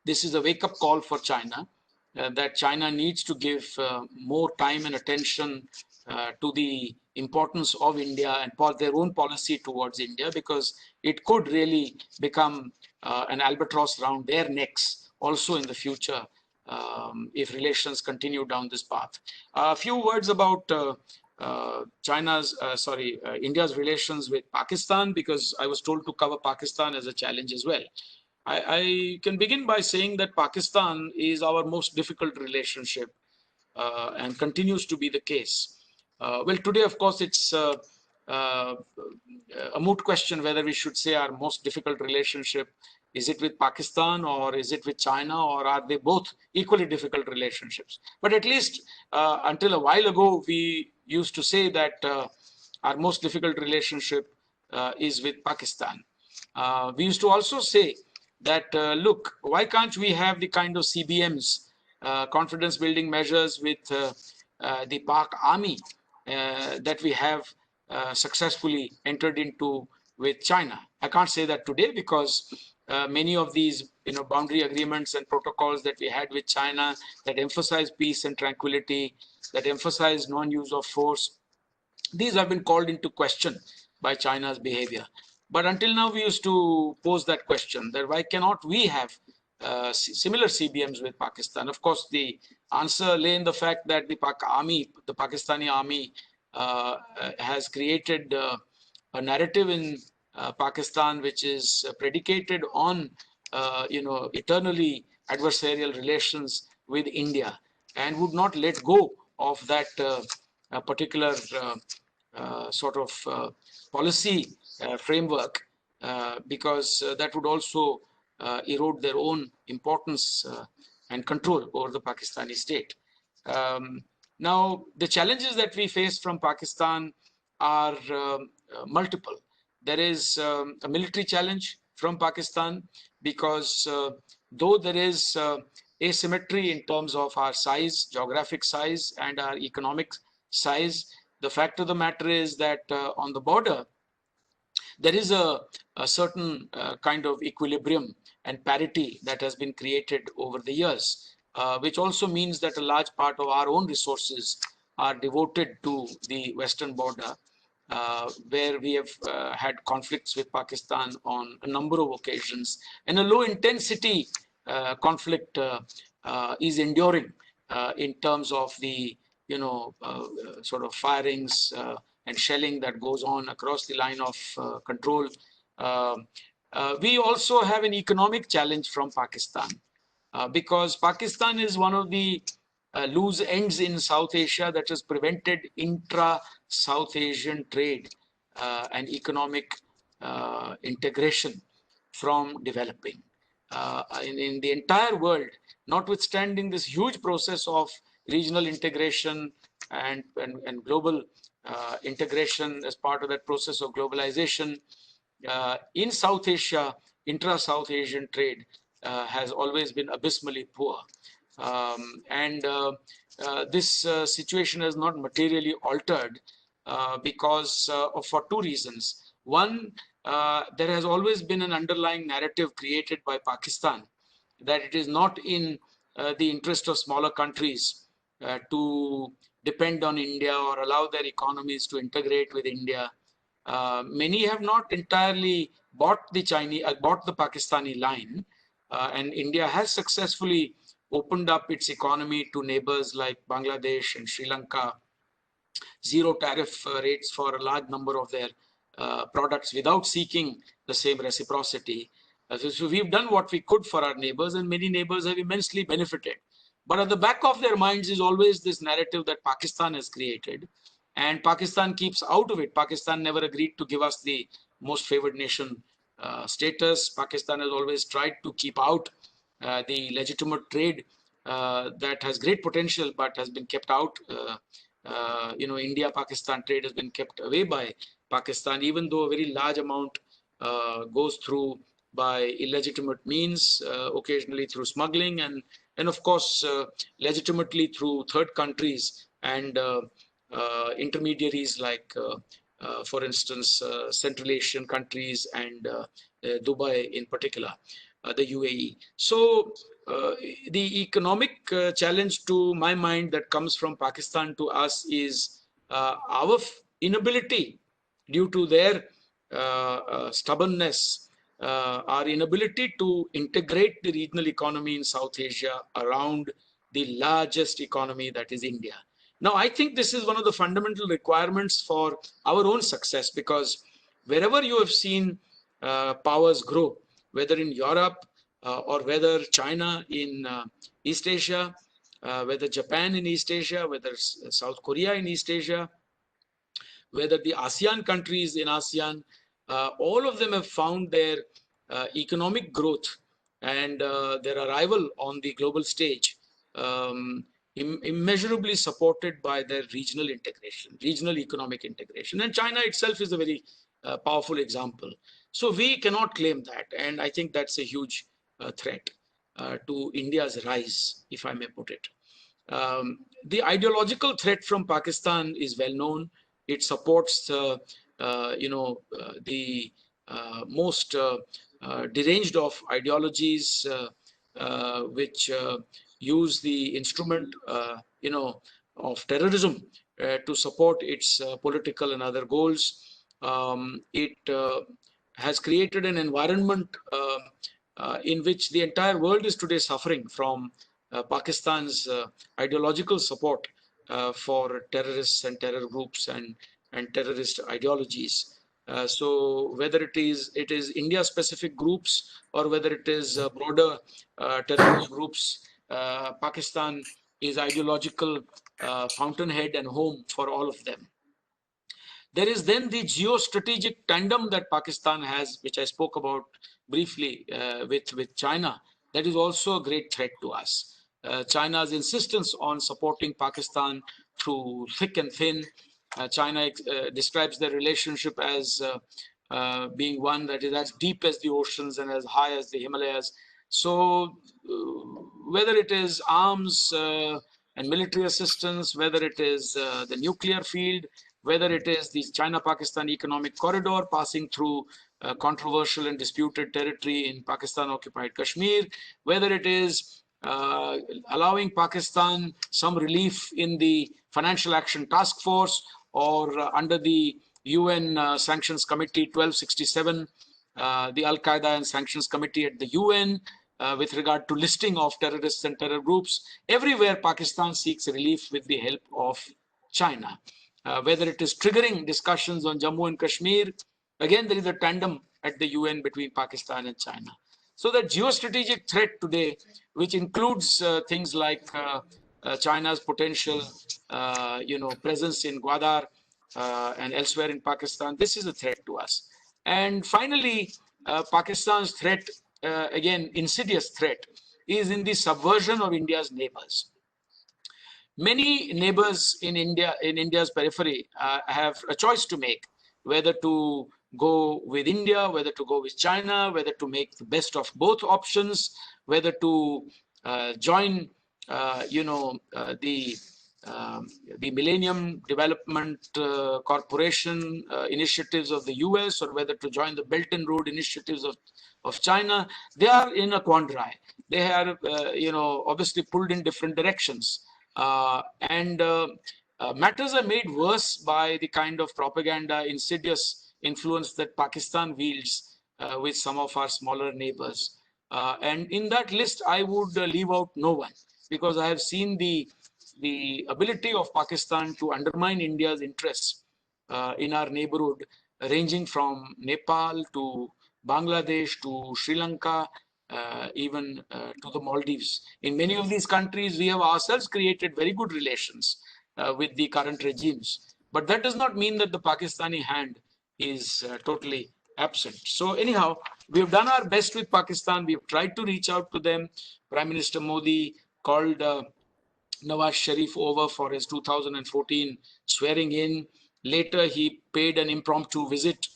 this is a wake-up call for China, that China needs to give more time and attention to the importance of India and for their own policy towards India, because it could really become an albatross around their necks also in the future if relations continue down this path. A few words about India's relations with Pakistan, because I was told to cover Pakistan as a challenge as well. I can begin by saying that Pakistan is our most difficult relationship and continues to be the case. Well, today, of course, it's a moot question whether we should say our most difficult relationship, is it with Pakistan or is it with China, or are they both equally difficult relationships? But at least until a while ago, we used to say that our most difficult relationship is with Pakistan. We used to also say that, look, why can't we have the kind of CBMs, confidence building measures with the Pak army that we have successfully entered into with China? I can't say that today, because many of these boundary agreements and protocols that we had with China that emphasize peace and tranquility, that emphasize non-use of force, these have been called into question by China's behavior. But until now, we used to pose that question, that why cannot we have similar CBMs with Pakistan? Of course, the answer lay in the fact that the Pakistani army has created a narrative in Pakistan which is predicated on eternally adversarial relations with India, and would not let go of that particular sort of policy framework, because that would also erode their own importance and control over the Pakistani state. Now, the challenges that we face from Pakistan are multiple. There is a military challenge from Pakistan, because though there is asymmetry in terms of our size, geographic size, and our economic size, the fact of the matter is that on the border, there is a certain kind of equilibrium and parity that has been created over the years, which also means that a large part of our own resources are devoted to the western border, where we have had conflicts with Pakistan on a number of occasions, and a low intensity conflict is enduring in terms of the sort of firings and shelling that goes on across the line of control. We also have an economic challenge from Pakistan, because Pakistan is one of the loose ends in South Asia that has prevented intra-South Asian trade and economic integration from developing. In the entire world, notwithstanding this huge process of regional integration and global integration as part of that process of globalization, in South Asia, intra-South Asian trade has always been abysmally poor. This situation has not materially altered because for two reasons. One, there has always been an underlying narrative created by Pakistan that it is not in the interest of smaller countries to depend on India or allow their economies to integrate with India. Many have not entirely bought the Pakistani line, and India has successfully opened up its economy to neighbors like Bangladesh and Sri Lanka, zero tariff rates for a large number of their products without seeking the same reciprocity. So we've done what we could for our neighbors, and many neighbors have immensely benefited. But at the back of their minds is always this narrative that Pakistan has created, and Pakistan keeps out of it. Pakistan never agreed to give us the most favored nation status. Pakistan has always tried to keep out the legitimate trade that has great potential but has been kept out. India-Pakistan trade has been kept away by Pakistan, even though a very large amount goes through by illegitimate means, occasionally through smuggling, and of course, legitimately through third countries and intermediaries like, for instance, Central Asian countries and Dubai in particular, the UAE. So the economic challenge to my mind that comes from Pakistan to us is our inability, due to their stubbornness, our inability to integrate the regional economy in South Asia around the largest economy, that is India. Now, I think this is one of the fundamental requirements for our own success, because wherever you have seen powers grow, whether in Europe or whether China in East Asia, whether Japan in East Asia, whether South Korea in East Asia, whether the ASEAN countries in ASEAN, all of them have found their economic growth and their arrival on the global stage immeasurably supported by their regional integration, regional economic integration. And China itself is a very powerful example. So we cannot claim that. And I think that's a huge threat to India's rise, if I may put it. The ideological threat from Pakistan is well known. It supports the most deranged of ideologies, which use the instrument, of terrorism to support its political and other goals. It has created an environment in which the entire world is today suffering from Pakistan's ideological support for terrorists and terror groups and terrorist ideologies. So whether it is India-specific groups or whether it is broader terrorist groups, Pakistan is ideological fountainhead and home for all of them. There is then the geostrategic tandem that Pakistan has, which I spoke about briefly with China. That is also a great threat to us. China's insistence on supporting Pakistan through thick and thin. China describes their relationship as being one that is as deep as the oceans and as high as the Himalayas. So whether it is arms and military assistance, whether it is the nuclear field, whether it is the China-Pakistan economic corridor passing through controversial and disputed territory in Pakistan-occupied Kashmir, whether it is allowing Pakistan some relief in the Financial Action Task Force or under the UN Sanctions Committee 1267, the Al-Qaeda and Sanctions Committee at the UN, with regard to listing of terrorists and terror groups. Everywhere Pakistan seeks relief with the help of China. Whether it is triggering discussions on Jammu and Kashmir, again, there is a tandem at the UN between Pakistan and China. So the geostrategic threat today, which includes things like China's potential, presence in Gwadar and elsewhere in Pakistan, this is a threat to us. And finally, Pakistan's threat, again, insidious threat, is in the subversion of India's neighbors. Many neighbors in India's periphery have a choice to make, whether to go with India, whether to go with China, whether to make the best of both options, whether to join, the Millennium Development Corporation initiatives of the US, or whether to join the Belt and Road initiatives of China. They are in a quandary. they are, obviously pulled in different directions. Matters are made worse by the kind of propaganda, insidious influence that Pakistan wields with some of our smaller neighbors. And in that list, I would leave out no one, because I have seen the ability of Pakistan to undermine India's interests in our neighborhood, ranging from Nepal to Bangladesh to Sri Lanka, even to the Maldives. In many of these countries, we have ourselves created very good relations with the current regimes. But that does not mean that the Pakistani hand is totally absent. So anyhow, we have done our best with Pakistan. We have tried to reach out to them. Prime Minister Modi called Nawaz Sharif over for his 2014 swearing in. Later, he paid an impromptu visit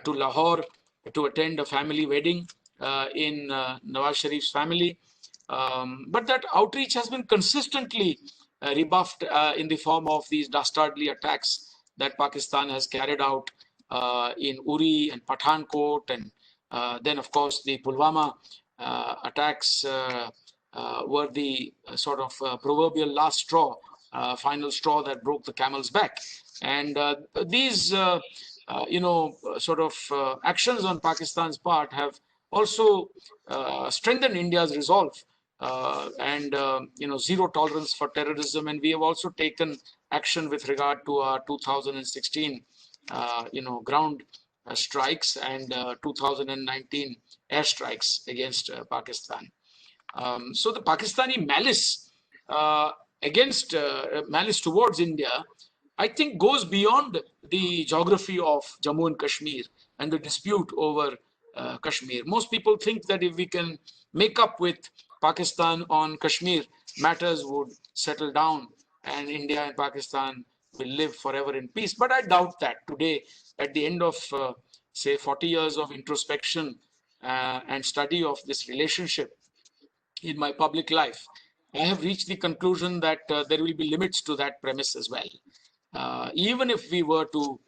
to Lahore to attend a family wedding in Nawaz Sharif's family. But that outreach has been consistently rebuffed in the form of these dastardly attacks that Pakistan has carried out in Uri and Pathankot, and then, of course, the Pulwama attacks were the sort of proverbial last straw, final straw that broke the camel's back. And these, sort of actions on Pakistan's part have also strengthened India's resolve and zero tolerance for terrorism. And we have also taken action with regard to our 2016 ground strikes and 2019 airstrikes against Pakistan. So the Pakistani malice against malice towards India, I think, goes beyond the geography of Jammu and Kashmir and the dispute over Kashmir. Most people think that if we can make up with Pakistan on Kashmir, matters would settle down and India and Pakistan will live forever in peace. But I doubt that. Today, at the end of, say, 40 years of introspection and study of this relationship in my public life, I have reached the conclusion that there will be limits to that premise as well. Even if we were to,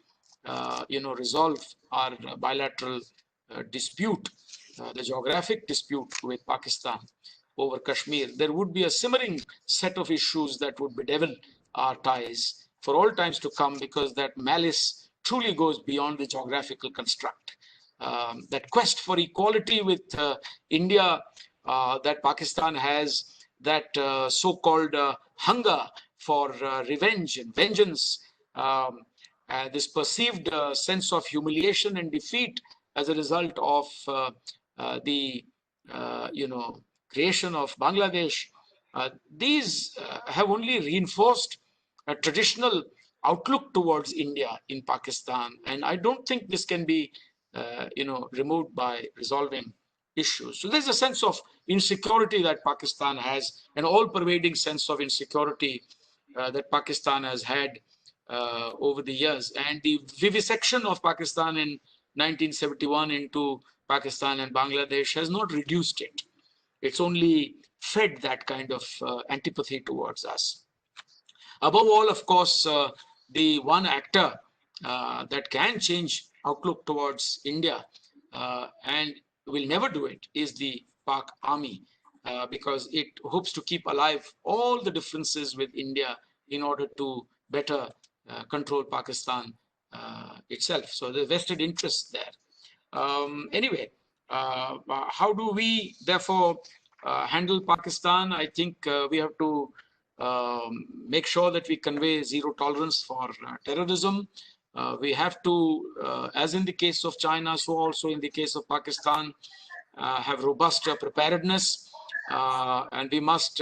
resolve our bilateral dispute, the geographic dispute with Pakistan over Kashmir, there would be a simmering set of issues that would bedevil our ties for all times to come, because that malice truly goes beyond the geographical construct. That quest for equality with India that Pakistan has, that so-called hunger for revenge and vengeance, this perceived sense of humiliation and defeat as a result of the creation of Bangladesh, these have only reinforced a traditional outlook towards India in Pakistan, and I don't think this can be removed by resolving issues. So there's a sense of insecurity that Pakistan has, an all-pervading sense of insecurity that Pakistan has had over the years. And the vivisection of Pakistan in 1971 into Pakistan and Bangladesh has not reduced it. It's only fed that kind of antipathy towards us. Above all, of course, the one actor that can change outlook towards India and will never do it is the Pak army, because it hopes to keep alive all the differences with India in order to better control Pakistan itself. So there's vested interests there. Anyway, how do we therefore handle Pakistan? I think we have to make sure that we convey zero tolerance for terrorism. We have to, as in the case of China, so also in the case of Pakistan, have robust preparedness, and we must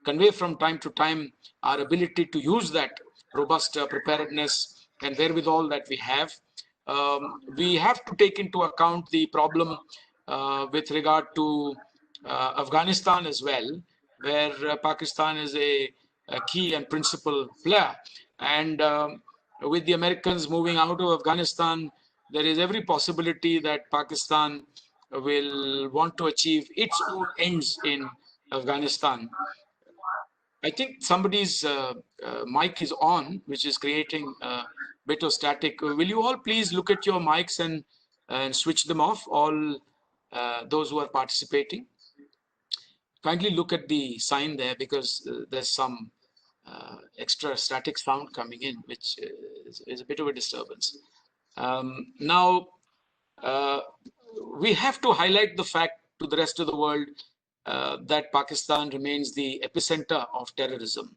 convey from time to time our ability to use that robust preparedness and wherewithal that we have. We have to take into account the problem with regard to Afghanistan as well, where Pakistan is a key and principal player. And with the Americans moving out of Afghanistan, there is every possibility that Pakistan will want to achieve its own ends in Afghanistan. I think somebody's mic is on, which is creating a bit of static. Will you all please look at your mics and switch them off, all those who are participating? kindly look at the sign there, because there's some extra static sound coming in, which is a bit of a disturbance. Now, we have to highlight the fact to the rest of the world that Pakistan remains the epicenter of terrorism,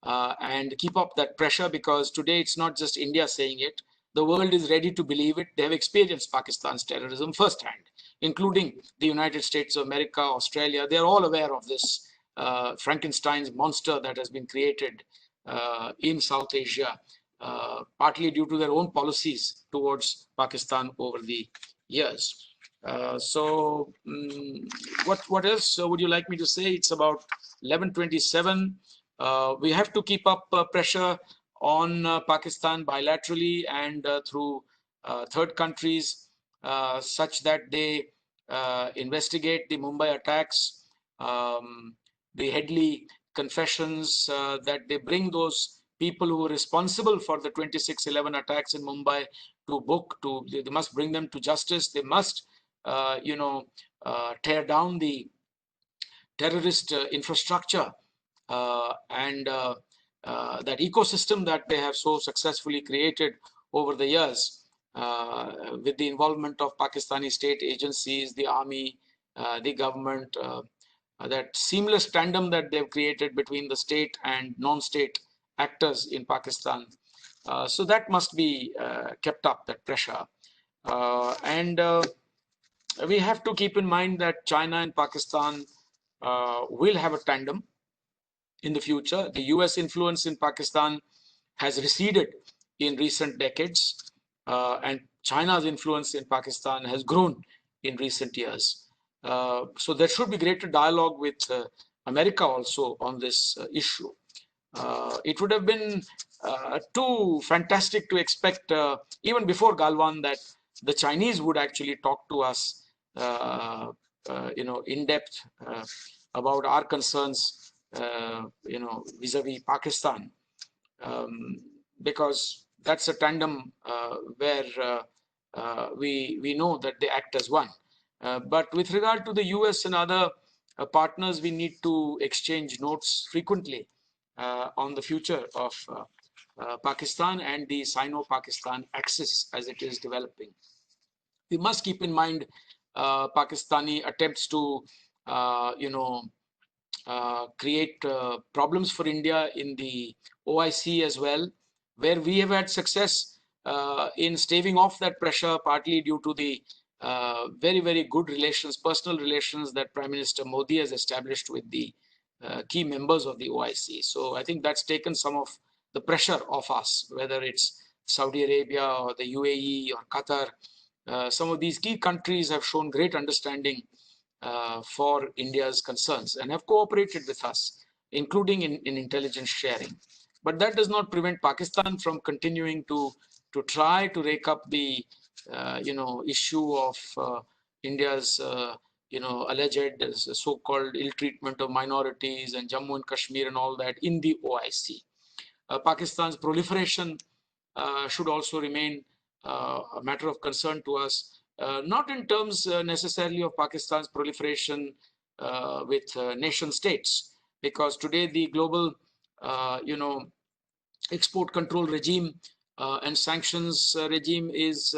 and keep up that pressure, because today it's not just India saying it. The world is ready to believe it. They have experienced Pakistan's terrorism firsthand, including the United States of America, Australia. They're all aware of this Frankenstein's monster that has been created in South Asia, partly due to their own policies towards Pakistan over the years. What else would you like me to say? It's about 11:27. We have to keep up pressure on Pakistan bilaterally and through third countries, such that they investigate the Mumbai attacks, the Headley confessions, that they bring those people who were responsible for the 26/11 attacks in Mumbai to book. They must bring them to justice. They must, tear down the terrorist infrastructure and that ecosystem that they have so successfully created over the years, with the involvement of Pakistani state agencies, the army, the government, that seamless tandem that they've created between the state and non-state actors in Pakistan. So that must be kept up, that pressure. And we have to keep in mind that China and Pakistan will have a tandem in the future. The US influence in Pakistan has receded in recent decades, and China's influence in Pakistan has grown in recent years. So there should be greater dialogue with America also on this issue. It would have been too fantastic to expect, even before Galwan, that the Chinese would actually talk to us, in depth about our concerns, vis-a-vis Pakistan, because that's a tandem where we know that they act as one. But with regard to the US and other partners, we need to exchange notes frequently on the future of Pakistan and the Sino-Pakistan axis as it is developing. We must keep in mind Pakistani attempts to, create problems for India in the OIC as well, where we have had success in staving off that pressure, partly due to the very, very good relations, personal relations that Prime Minister Modi has established with the key members of the OIC. So I think that's taken some of the pressure off us, whether it's Saudi Arabia or the UAE or Qatar. Some of these key countries have shown great understanding for India's concerns and have cooperated with us, including in intelligence sharing. But that does not prevent Pakistan from continuing to try to rake up the issue of India's alleged so-called ill treatment of minorities and Jammu and Kashmir and all that in the OIC. Pakistan's proliferation should also remain a matter of concern to us, not in terms necessarily of Pakistan's proliferation with nation states, because today the global export control regime and sanctions regime is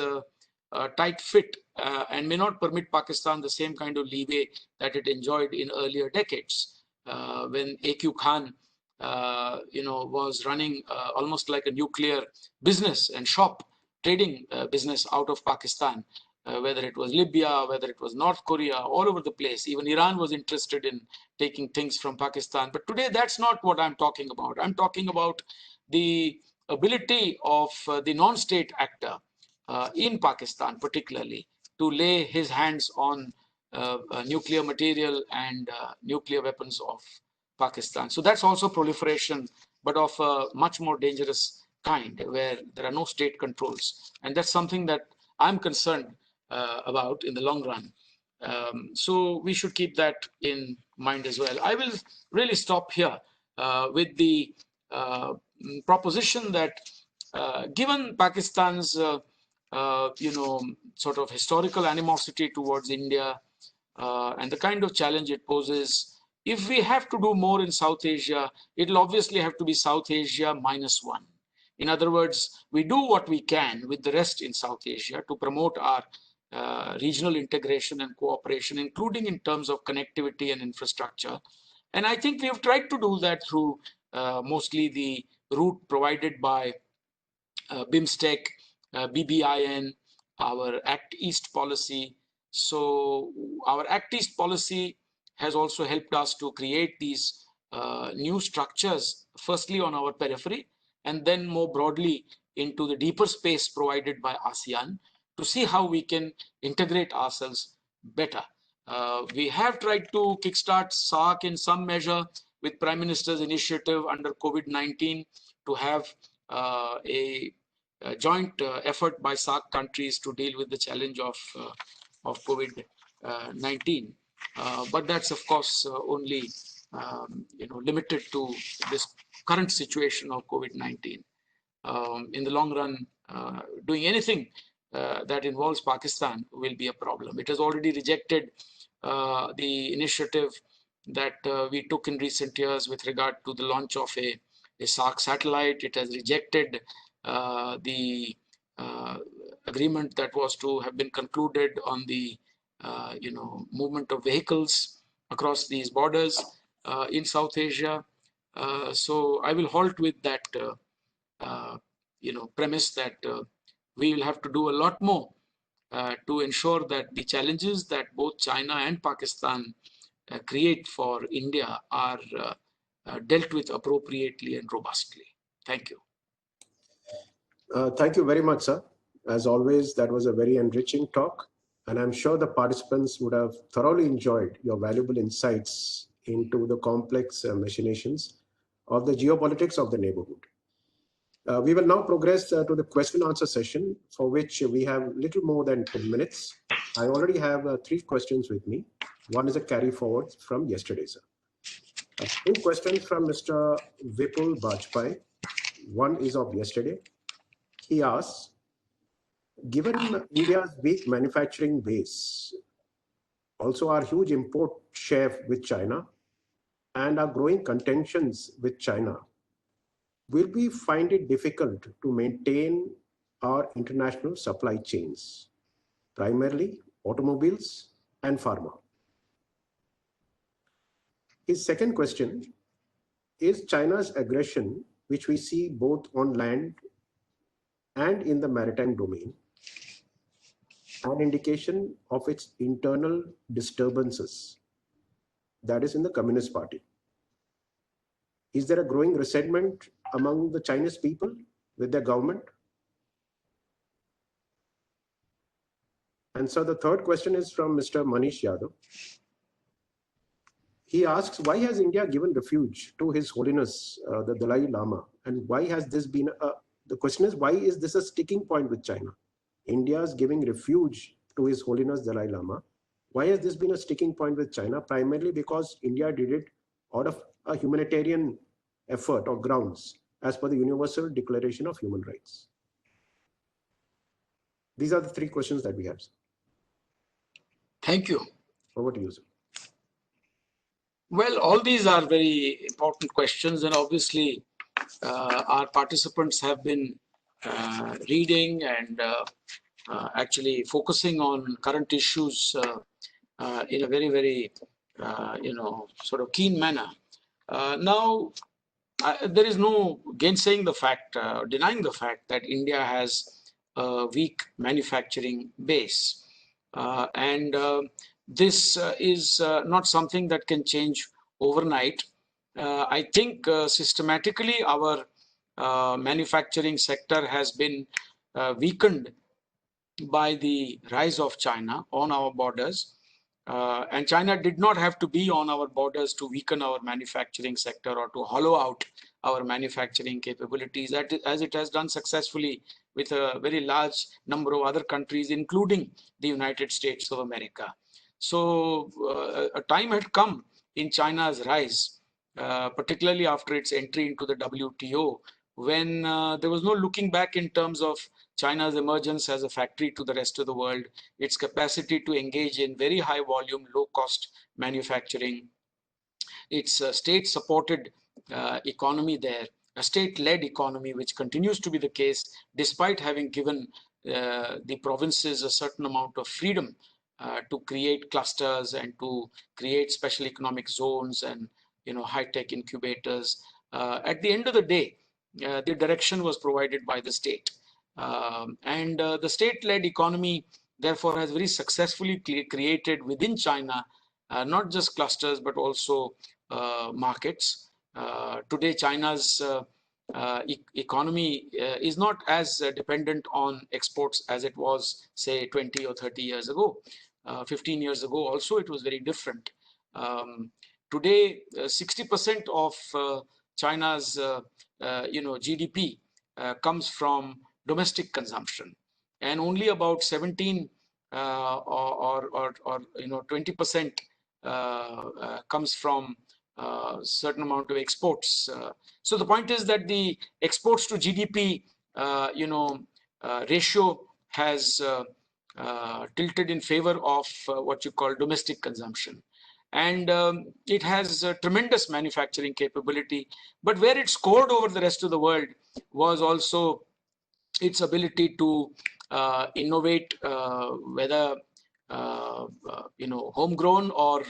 tight fit and may not permit Pakistan the same kind of leeway that it enjoyed in earlier decades, when A.Q. Khan was running almost like a nuclear business and shop trading business out of Pakistan, whether it was Libya, whether it was North Korea, all over the place. Even Iran was interested in taking things from Pakistan. But today, that's not what I'm talking about. I'm talking about the ability of the non-state actor in Pakistan, particularly, to lay his hands on nuclear material and nuclear weapons of Pakistan. So that's also proliferation, but of a much more dangerous kind, where there are no state controls. And that's something that I'm concerned about in the long run. So we should keep that in mind as well. I will really stop here with the proposition that given Pakistan's sort of historical animosity towards India and the kind of challenge it poses, if we have to do more in South Asia, it'll obviously have to be South Asia -1. In other words, we do what we can with the rest in South Asia to promote our regional integration and cooperation, including in terms of connectivity and infrastructure. And I think we have tried to do that through mostly the route provided by BIMSTEC, BBIN, our Act East policy. So our Act East policy has also helped us to create these new structures, firstly on our periphery, and then more broadly into the deeper space provided by ASEAN to see how we can integrate ourselves better. We have tried to kickstart SAARC in some measure with Prime Minister's initiative under COVID-19 to have a joint effort by SAARC countries to deal with the challenge of COVID-19. But that's of course only limited to this current situation of COVID-19. In the long run, doing anything that involves Pakistan will be a problem. It has already rejected the initiative that we took in recent years with regard to the launch of a SAARC satellite. It has rejected the agreement that was to have been concluded on the movement of vehicles across these borders in South Asia. So I will halt with that premise that we will have to do a lot more to ensure that the challenges that both China and Pakistan create for India are dealt with appropriately and robustly. Thank you. Thank you very much, sir. As always, that was a very enriching talk, and I'm sure the participants would have thoroughly enjoyed your valuable insights into the complex machinations of the geopolitics of the neighborhood. We will now progress to the question answer session, for which we have little more than 10 minutes. I already have 3 questions with me. One is a carry forward from yesterday, sir. 2 questions from Mr. Vipul Bajpai. One is of yesterday. He asks, given India's weak manufacturing base, also our huge import share with China, and our growing contentions with China, will we find it difficult to maintain our international supply chains, primarily automobiles and pharma? His second question is China's aggression, which we see both on land and in the maritime domain, an indication of its internal disturbances, that is in the Communist Party. Is there a growing resentment among the Chinese people with their government? And so the third question is from Mr. Manish Yadav. He asks, why has India given refuge to His Holiness, the Dalai Lama? And why has this been, the question is, why is this a sticking point with China? India is giving refuge to His Holiness Dalai Lama. Why has this been a sticking point with China? Primarily because India did it out of a humanitarian effort or grounds as per the Universal Declaration of Human Rights. These are the 3 questions that we have. Thank you. Over to you, sir. Well, all these are very important questions, and obviously our participants have been reading and actually focusing on current issues in a very, very, sort of keen manner. Now, there is no gainsaying the fact, denying the fact that India has a weak manufacturing base. And this is not something that can change overnight. I think systematically our manufacturing sector has been weakened by the rise of China on our borders. And China did not have to be on our borders to weaken our manufacturing sector or to hollow out our manufacturing capabilities, as it has done successfully with a very large number of other countries, including the United States of America. So a time had come in China's rise, particularly after its entry into the WTO, when there was no looking back in terms of China's emergence as a factory to the rest of the world, its capacity to engage in very high volume, low cost manufacturing, It's a state-supported economy there, a state-led economy, which continues to be the case despite having given the provinces a certain amount of freedom to create clusters and to create special economic zones and high-tech incubators. At the end of the day, the direction was provided by the state, and the state-led economy therefore has very successfully created within China not just clusters but also markets. Today, China's economy is not as dependent on exports as it was, say, 20 or 30 years ago. 15 years ago also it was very different. Today, 60% of China's GDP comes from domestic consumption, and only about 17 or 20% comes from certain amount of exports. So the point is that the exports to GDP ratio has tilted in favor of what you call domestic consumption, and it has tremendous manufacturing capability. But where it scored over the rest of the world was also its ability to innovate, whether homegrown or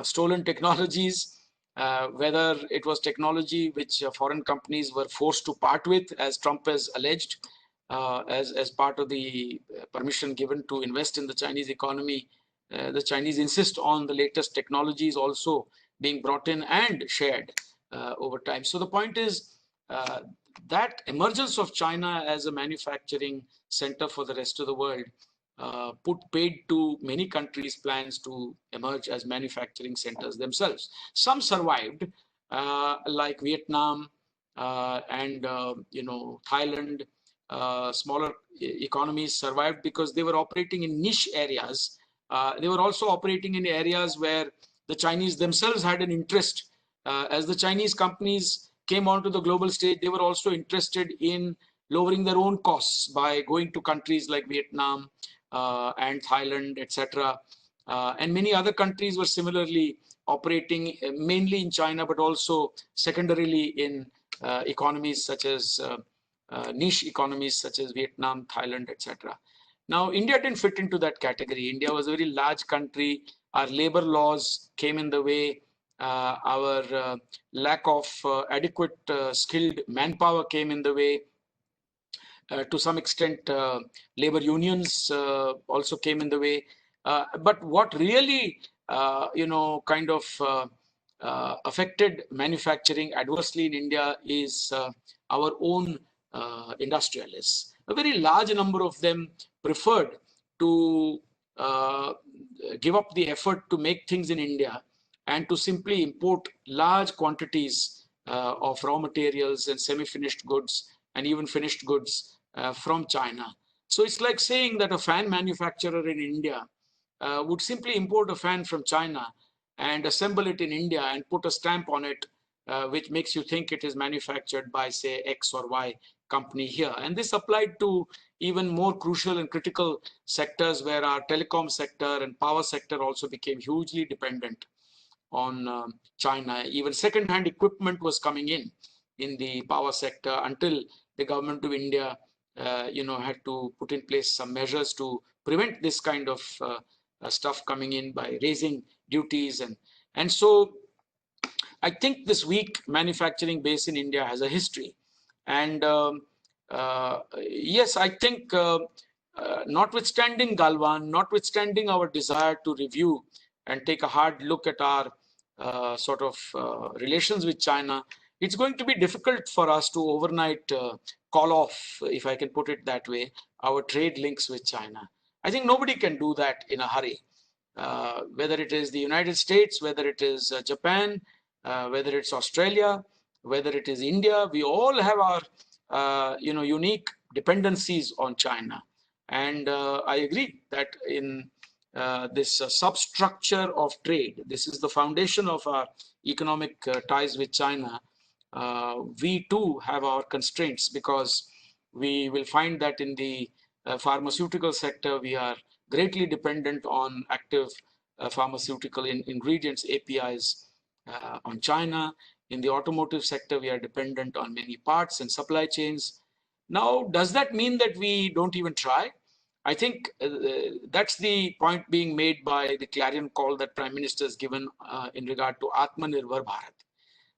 stolen technologies, whether it was technology which foreign companies were forced to part with, as Trump has alleged, as part of the permission given to invest in the Chinese economy. The Chinese insist on the latest technologies also being brought in and shared over time. So the point is that emergence of China as a manufacturing center for the rest of the world paid to many countries' plans to emerge as manufacturing centers themselves. Some survived, like Vietnam and Thailand. Smaller economies survived because they were operating in niche areas. They were also operating in areas where the Chinese themselves had an interest. As the Chinese companies came onto the global stage, they were also interested in lowering their own costs by going to countries like Vietnam and Thailand, etc. And many other countries were similarly operating mainly in China, but also secondarily in economies such as niche economies such as Vietnam, Thailand, etc. Now, India didn't fit into that category. India was a very large country. Our labor laws came in the way. Our lack of adequate skilled manpower came in the way. To some extent, labor unions also came in the way. But what really, affected manufacturing adversely in India is our own industrialists. A very large number of them preferred to give up the effort to make things in India and to simply import large quantities of raw materials and semi-finished goods and even finished goods from China. So it's like saying that a fan manufacturer in India would simply import a fan from China and assemble it in India and put a stamp on it, which makes you think it is manufactured by, say, X or Y company here. And this applied to even more crucial and critical sectors where our telecom sector and power sector also became hugely dependent on China. Even second-hand equipment was coming in the power sector until the government of India had to put in place some measures to prevent this kind of stuff coming in by raising duties. And so I think this weak manufacturing base in India has a history. And yes, I think notwithstanding Galwan, notwithstanding our desire to review and take a hard look at our relations with China, it's going to be difficult for us to overnight call off, if I can put it that way, our trade links with China. I think nobody can do that in a hurry. Whether it is the United States, whether it is Japan, whether it's Australia, whether it is India, we all have our unique dependencies on China. And I agree that in this substructure of trade, this is the foundation of our economic ties with China. We too have our constraints, because we will find that in the pharmaceutical sector, we are greatly dependent on active pharmaceutical ingredients, APIs, on China. In the automotive sector, we are dependent on many parts and supply chains. Now, does that mean that we don't even try? I think that's the point being made by the clarion call that Prime Minister has given in regard to Atmanirbhar Bharat.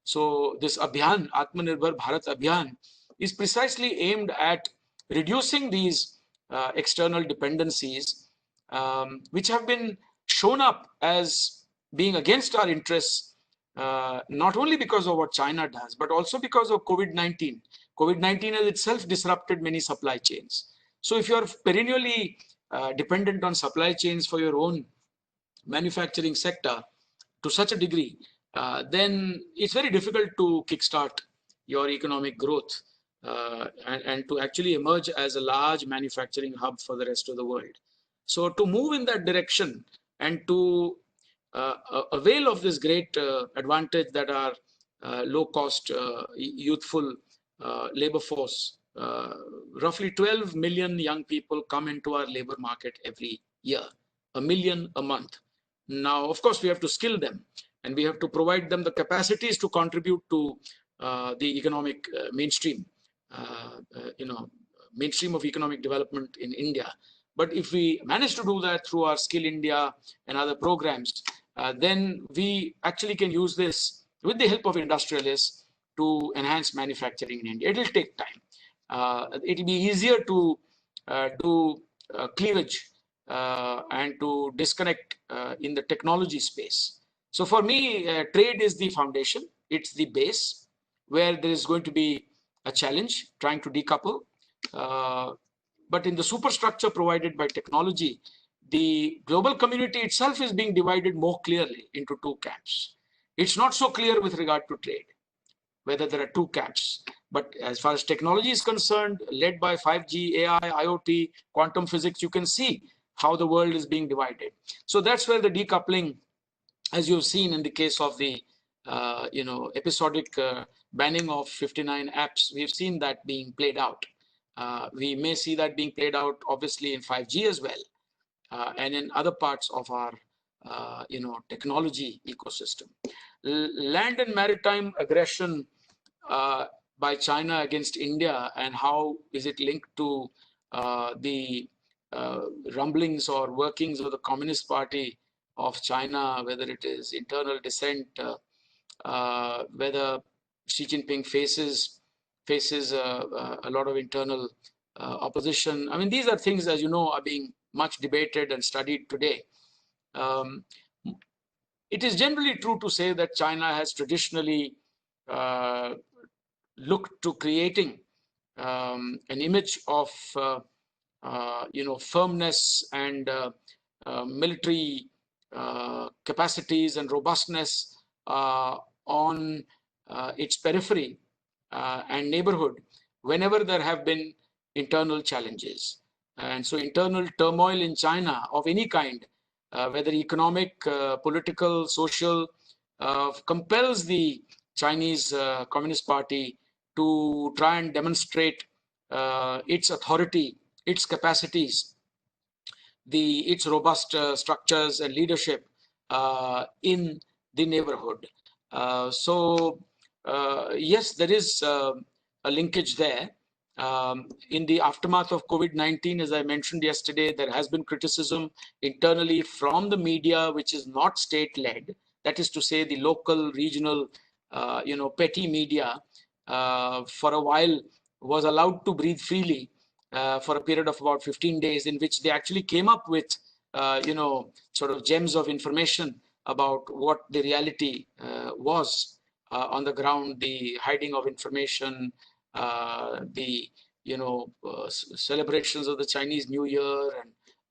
So this Abhiyan, Atmanirbhar Bharat Abhiyan, is precisely aimed at reducing these external dependencies, which have been shown up as being against our interests, not only because of what China does, but also because of COVID-19. COVID-19 has itself disrupted many supply chains. So if you're perennially dependent on supply chains for your own manufacturing sector to such a degree, then it's very difficult to kickstart your economic growth and to actually emerge as a large manufacturing hub for the rest of the world. So to move in that direction and to avail of this great advantage that our low-cost, youthful labor force, roughly 12 million young people come into our labor market every year, 1 million a month. Now, of course, we have to skill them, and we have to provide them the capacities to contribute to the economic mainstream, mainstream of economic development in India. But if we manage to do that through our Skill India and other programs, then we actually can use this with the help of industrialists to enhance manufacturing in India. It will take time. It will be easier to do cleavage and to disconnect in the technology space. So for me, trade is the foundation. It's the base where there is going to be a challenge trying to decouple. But in the superstructure provided by technology, the global community itself is being divided more clearly into two camps. It's not so clear with regard to trade, whether there are two camps. But as far as technology is concerned, led by 5G, AI, IoT, quantum physics, you can see how the world is being divided. So that's where the decoupling, as you've seen in the case of the episodic banning of 59 apps, we've seen that being played out. We may see that being played out, obviously, in 5G as well, and in other parts of our, technology ecosystem. Land and maritime aggression by China against India, and how is it linked to the rumblings or workings of the Communist Party of China, whether it is internal dissent, whether Xi Jinping faces a lot of internal opposition. I mean, these are things, as you know, are being much debated and studied today. It is generally true to say that China has traditionally looked to creating an image of firmness and military capacities and robustness on its periphery and neighborhood whenever there have been internal challenges. And so internal turmoil in China of any kind, whether economic, political, social, compels the Chinese Communist Party to try and demonstrate its authority, its capacities, its robust structures and leadership in the neighborhood. Yes, there is a linkage there. In the aftermath of COVID-19, as I mentioned yesterday, there has been criticism internally from the media, which is not state-led. That is to say, the local, regional, petty media, for a while was allowed to breathe freely for a period of about 15 days, in which they actually came up with, sort of gems of information about what the reality was on the ground, the hiding of information, the celebrations of the Chinese New Year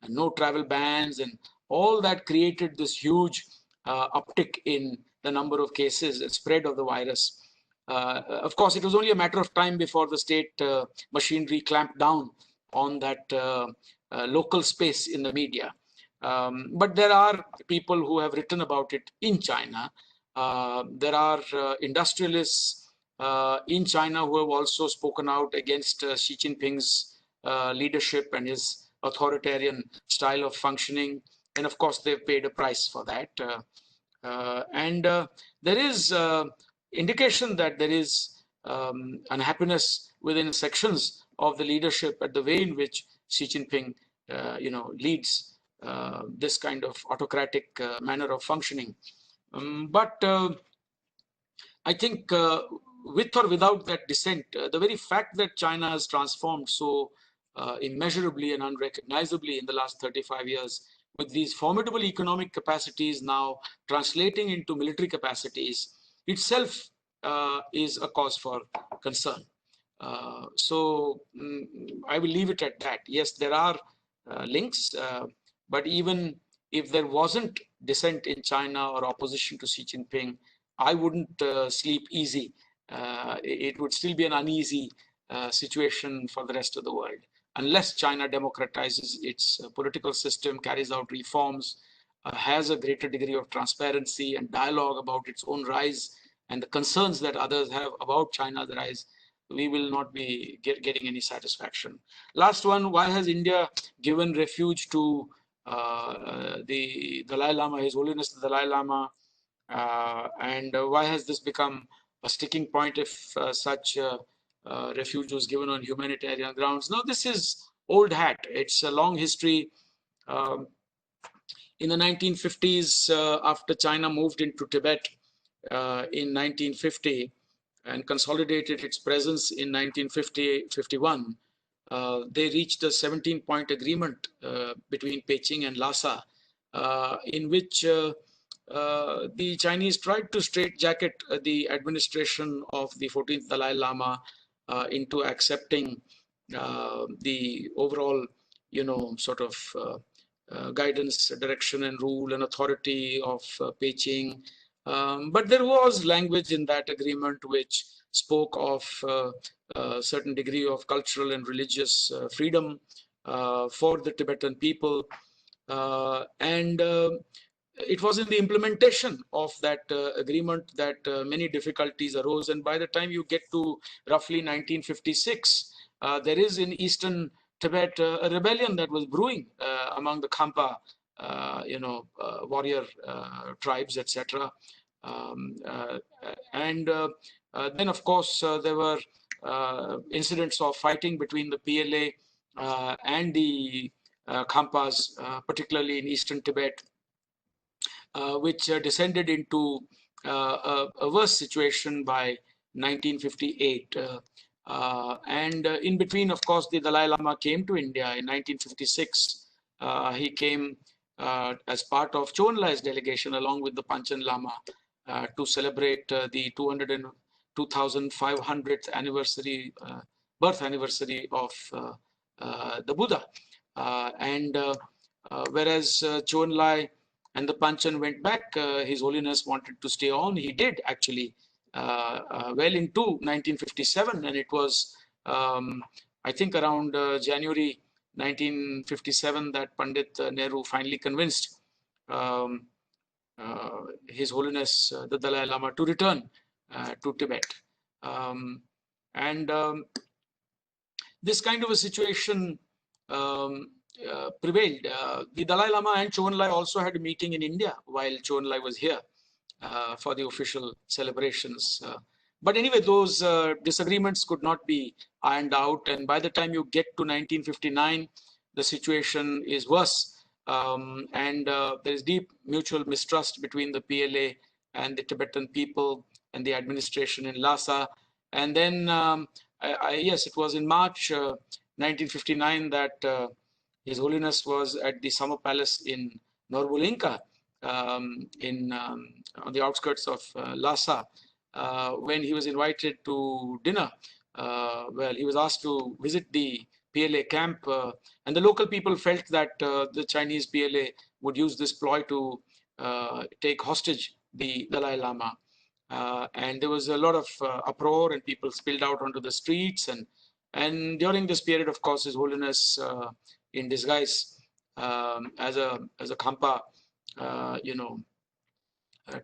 and no travel bans, and all that created this huge uptick in the number of cases and spread of the virus. Of course, it was only a matter of time before the state machinery clamped down on that local space in the media. But there are people who have written about it in China. There are industrialists in China who have also spoken out against Xi Jinping's leadership and his authoritarian style of functioning. And of course, they've paid a price for that. And there is indication that there is unhappiness within sections of the leadership at the way in which Xi Jinping, leads this kind of autocratic manner of functioning. But I think with or without that dissent, the very fact that China has transformed so immeasurably and unrecognizably in the last 35 years, with these formidable economic capacities now translating into military capacities, itself is a cause for concern. So I will leave it at that. Yes, there are links, but even if there wasn't dissent in China or opposition to Xi Jinping, I wouldn't sleep easy. It would still be an uneasy situation for the rest of the world. Unless China democratizes its political system, carries out reforms, has a greater degree of transparency and dialogue about its own rise and the concerns that others have about China's rise, we will not be getting any satisfaction. Last one, why has India given refuge to the Dalai Lama, His Holiness the Dalai Lama, and why has this become a sticking point if such refuge was given on humanitarian grounds? Now, this is old hat. It's a long history. In the 1950s, after China moved into Tibet in 1950 and consolidated its presence in 1951, they reached a 17-point agreement between Beijing and Lhasa, in which the Chinese tried to straitjacket the administration of the 14th Dalai Lama into accepting the overall, sort of guidance, direction, and rule and authority of Beijing. But there was language in that agreement which spoke of a certain degree of cultural and religious freedom for the Tibetan people. And it was in the implementation of that agreement that many difficulties arose. And by the time you get to roughly 1956, there is in eastern Tibet a rebellion that was brewing among the Khampa, warrior tribes, etc. And then, of course, there were incidents of fighting between the PLA and the Khampas, particularly in eastern Tibet, which descended into a worse situation by 1958. And in between, of course, the Dalai Lama came to India in 1956. He came as part of Chou Enlai's delegation along with the Panchen Lama to celebrate the 2500th anniversary, birth anniversary of the Buddha. Whereas Chou Enlai and the Panchen went back, His Holiness wanted to stay on. He did actually well into 1957, and it was, I think, around January 1957 that Pandit Nehru finally convinced His Holiness the Dalai Lama to return to Tibet. This kind of a situation prevailed. The Dalai Lama and Chou Enlai also had a meeting in India while Chou Enlai was here for the official celebrations. But anyway, those disagreements could not be ironed out. And by the time you get to 1959, the situation is worse. There is deep mutual mistrust between the PLA and the Tibetan people and the administration in Lhasa. And then, yes, it was in March 1959 that His Holiness was at the Summer Palace in Norbulinka, on the outskirts of Lhasa, when he was invited to dinner. Well, he was asked to visit the PLA camp, and the local people felt that the Chinese PLA would use this ploy to take hostage the Dalai Lama. And there was a lot of uproar, and people spilled out onto the streets. And during this period, of course, His Holiness, in disguise as a Khampa,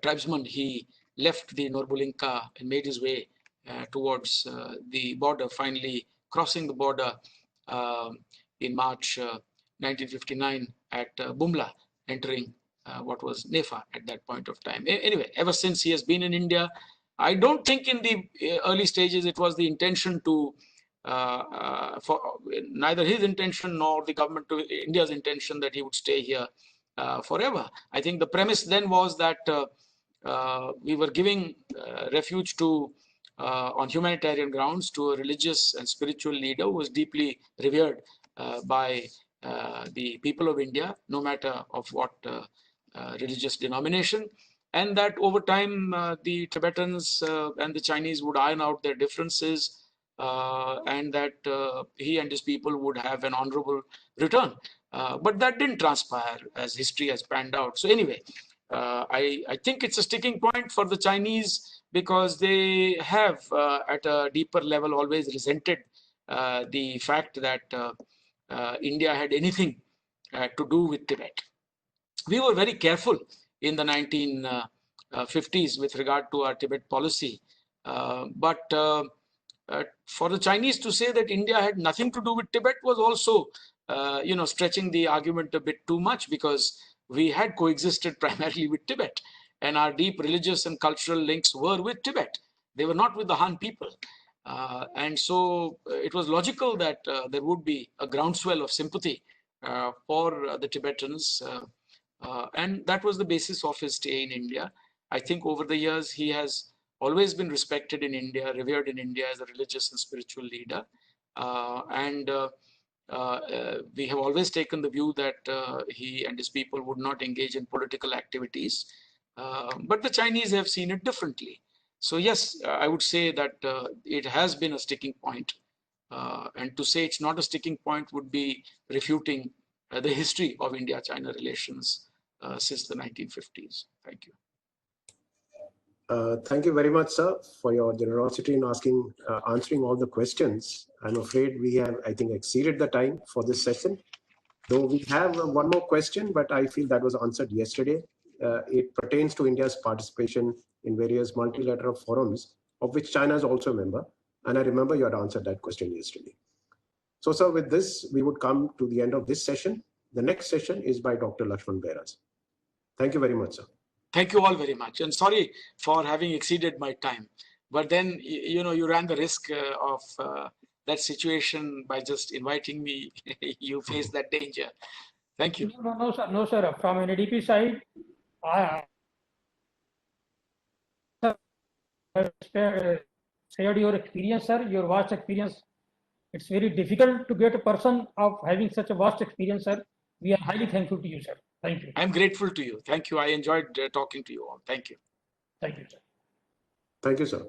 tribesman, he left the Norbulinka and made his way towards the border, finally crossing the border in March 1959 at Bumla, entering what was NEFA at that point of time. Anyway, ever since he has been in India, I don't think in the early stages it was the intention to, for neither his intention nor the government of India's intention that he would stay here forever. I think the premise then was that we were giving refuge to, on humanitarian grounds, to a religious and spiritual leader who was deeply revered by the people of India, no matter of what religious denomination, and that over time the Tibetans and the Chinese would iron out their differences, and that he and his people would have an honorable return. But that didn't transpire, as history has panned out. So anyway, I think it's a sticking point for the Chinese, because they have at a deeper level always resented the fact that India had anything to do with Tibet. We were very careful in the 1950s with regard to our Tibet policy, but for the Chinese to say that India had nothing to do with Tibet was also stretching the argument a bit too much, because we had coexisted primarily with Tibet, and our deep religious and cultural links were with Tibet. They were not with the Han people. And so it was logical that there would be a groundswell of sympathy for the Tibetans. And that was the basis of his stay in India. I think over the years, he has always been respected in India, revered in India as a religious and spiritual leader. We have always taken the view that he and his people would not engage in political activities. But the Chinese have seen it differently. So yes, I would say that it has been a sticking point. And to say it's not a sticking point would be refuting the history of India-China relations since the 1950s. Thank you. Thank you very much, sir, for your generosity in answering all the questions. I'm afraid we have, I think, exceeded the time for this session. Though we have one more question, but I feel that was answered yesterday. It pertains to India's participation in various multilateral forums, of which China is also a member. And I remember you had answered that question yesterday. So, sir, with this, we would come to the end of this session. The next session is by Dr. Lakshman Behraj. Thank you very much, sir. Thank you all very much. And sorry for having exceeded my time. But then, you ran the risk of that situation by just inviting me. You faced that danger. Thank you. No, sir. No, sir. From an NDP side, shared your experience, sir, your vast experience. It's very difficult to get a person of having such a vast experience, sir. We are highly thankful to you, sir. Thank you. I'm grateful to you. Thank you. I enjoyed talking to you all. Thank you. Thank you, sir. Thank you, sir.